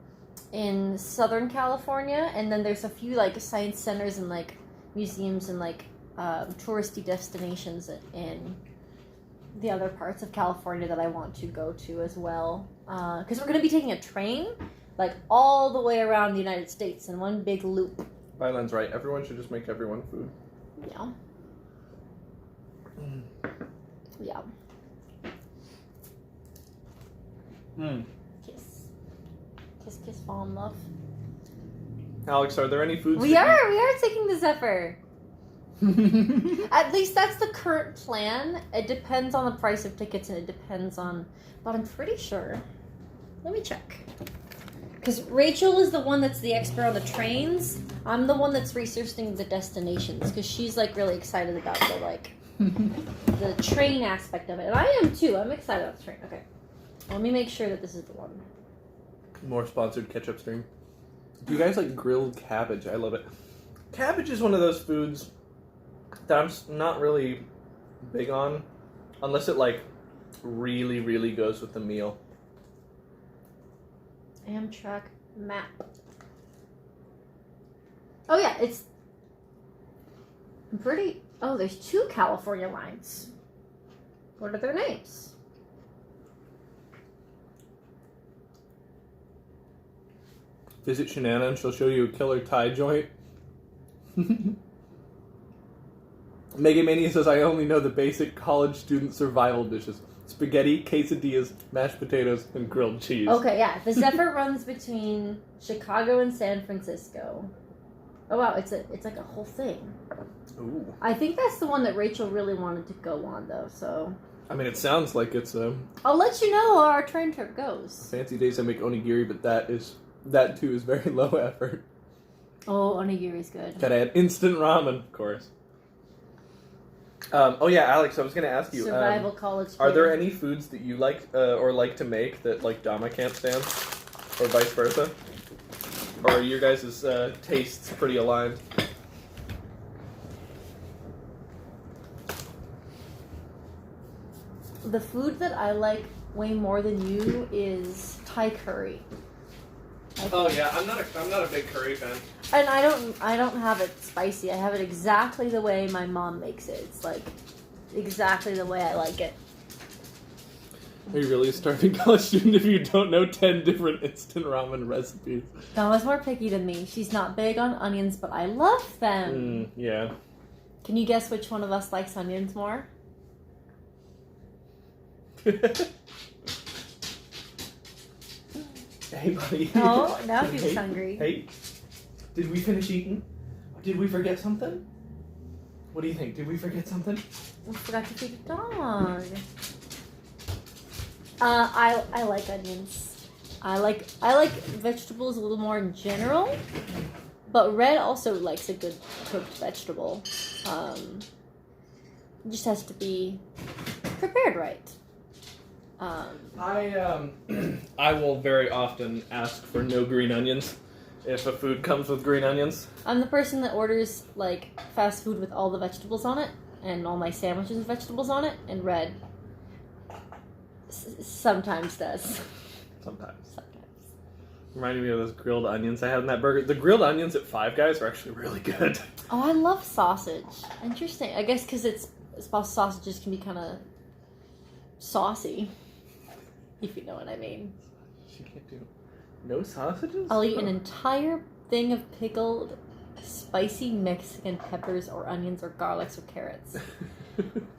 in Southern California, and then there's a few like science centers and like museums and like touristy destinations in the other parts of California that I want to go to as well. Because we're going to be taking a train like all the way around the United States in one big loop. Vylan's right. Everyone should just make everyone food. Yeah. Yeah. Kiss. Kiss, kiss, fall in love. Alex, are there any foods? We are taking the Zephyr. At least that's the current plan. It depends on the price of tickets and it depends on, but I'm pretty sure. Let me check. Because Rachel is the one that's the expert on the trains. I'm the one that's researching the destinations because she's like really excited about the like the train aspect of it, and I am too. I'm excited about the train. Okay, let me make sure that this is the one. More sponsored ketchup stream. Do you guys like grilled cabbage? I love it. Cabbage is one of those foods that I'm not really big on, unless it like really, really goes with the meal. Amtrak map. Oh yeah, it's pretty. Oh, there's 2 California lines. What are their names? Visit Shanana and she'll show you a killer Thai joint. Mega Mania says, I only know the basic college student survival dishes. Spaghetti, quesadillas, mashed potatoes, and grilled cheese. Okay, yeah. The Zephyr runs between Chicago and San Francisco. Oh wow, it's like a whole thing. Ooh. I think that's the one that Rachel really wanted to go on, though. So. I mean, it sounds like it's I'll let you know how our train trip goes. fancy days I make onigiri, but that too is very low effort. Oh, onigiri's good. Gotta add instant ramen, of course. Oh yeah, Alex, I was gonna ask you. Survival college. Are there any foods that you like or like to make that like Dama can't stand, or vice versa? Or are your guys' tastes pretty aligned? The food that I like way more than you is Thai curry. Oh yeah, I'm not a big curry fan. And I don't have it spicy. I have it exactly the way my mom makes it. It's like exactly the way I like it. Are you really a starving college student if you don't know 10 different instant ramen recipes? Mama's more picky than me. She's not big on onions, but I love them. Yeah. Can you guess which one of us likes onions more? Hey, buddy. Oh, now he's Hey, hungry. Hey, did we finish eating? Did we forget something? What do you think? Did we forget something? We forgot to feed the dog. I like onions. I like vegetables a little more in general, but Red also likes a good cooked vegetable. It just has to be prepared right. I will very often ask for no green onions if a food comes with green onions. I'm the person that orders like fast food with all the vegetables on it, and all my sandwiches with vegetables on it, and Red sometimes does. Sometimes. Reminding me of those grilled onions I had in that burger. The grilled onions at Five Guys are actually really good. Oh, I love sausage. Interesting. I guess because sausages can be kind of saucy, if you know what I mean. She can't do no sausages? I'll eat an entire thing of pickled spicy Mexican peppers or onions or garlics or carrots.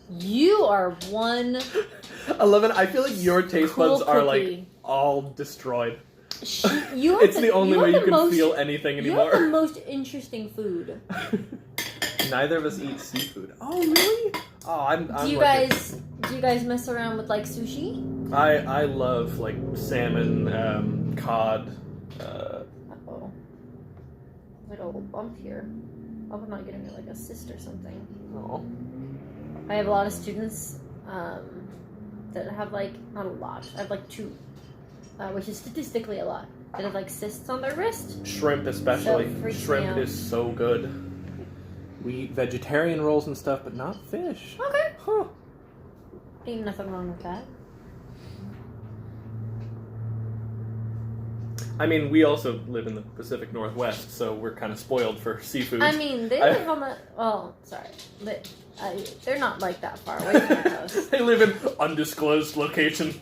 You are one. I love it. I feel like your taste buds are like cookie. all destroyed. It's the only way you can feel anything anymore. You have the most interesting food. Neither of us eat seafood. Oh, really? Oh, I'm Do you guys mess around with like sushi? I love like salmon, cod. Uh-oh. There's like a little bump here. I hope I'm not getting like a cyst or something. Oh. I have a lot of students that have like, not a lot, I have like 2, which is statistically a lot, that have like cysts on their wrist. Shrimp especially. So freaks me Shrimp out. is so good. We eat vegetarian rolls and stuff, but not fish. Okay. Huh. Ain't nothing wrong with that. I mean, we also live in the Pacific Northwest, so we're kind of spoiled for seafood. I mean, they live on the, well, sorry, but they're not like that far away from the coast. They live in undisclosed location.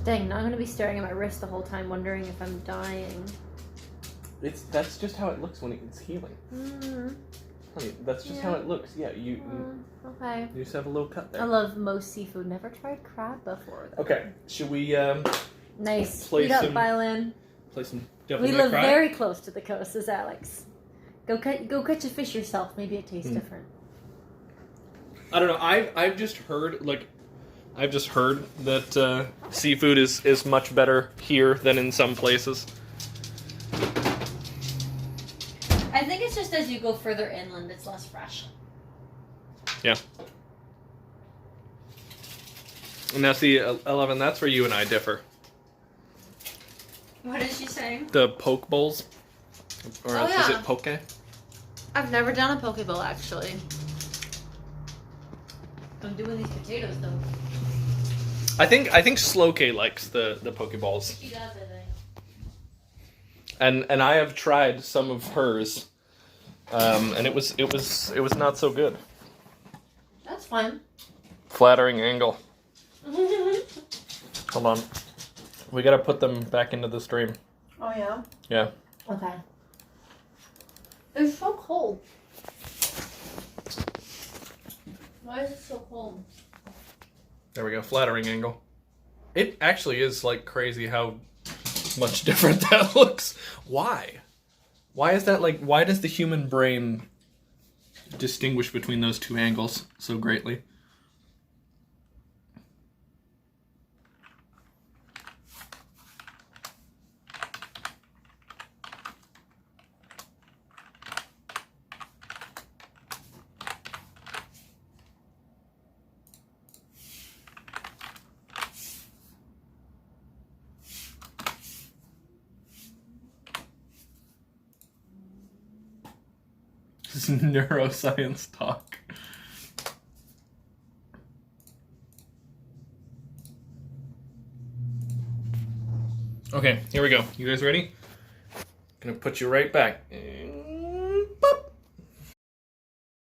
Dang, now I'm going to be staring at my wrist the whole time wondering if I'm dying. That's just how it looks when it's healing. Honey, that's just how it looks. Yeah, you Okay. you just have a little cut there. I love most seafood. Never tried crab before, though. Okay, should we Nice. play Speed up, some- violin. play some Devil We May live Cry? very close to the coast, as Alex. Go catch a fish yourself. Maybe it tastes different. I don't know. I've just heard like I've just heard that seafood is much better here than in some places. I think it's just as you go further inland, it's less fresh. Yeah. And now see, 11, that's where you and I differ. What is she saying? The poke bowls. Or Oh, is yeah. it poke? I've never done a poke bowl, actually. I'm doing these potatoes, though. I think Slow K likes the poke balls. She does, I think. And I have tried some of hers. And it was not so good. That's fine. Flattering angle. Hold on. We gotta put them back into the stream. Oh, yeah? Yeah. Okay. It's so cold. Why is it so cold? There we go. Flattering angle. It actually is like crazy how much different that looks. Why? Why is that like? Why does the human brain distinguish between those two angles so greatly? This is neuroscience talk. Okay, here we go. You guys ready? Gonna put you right back.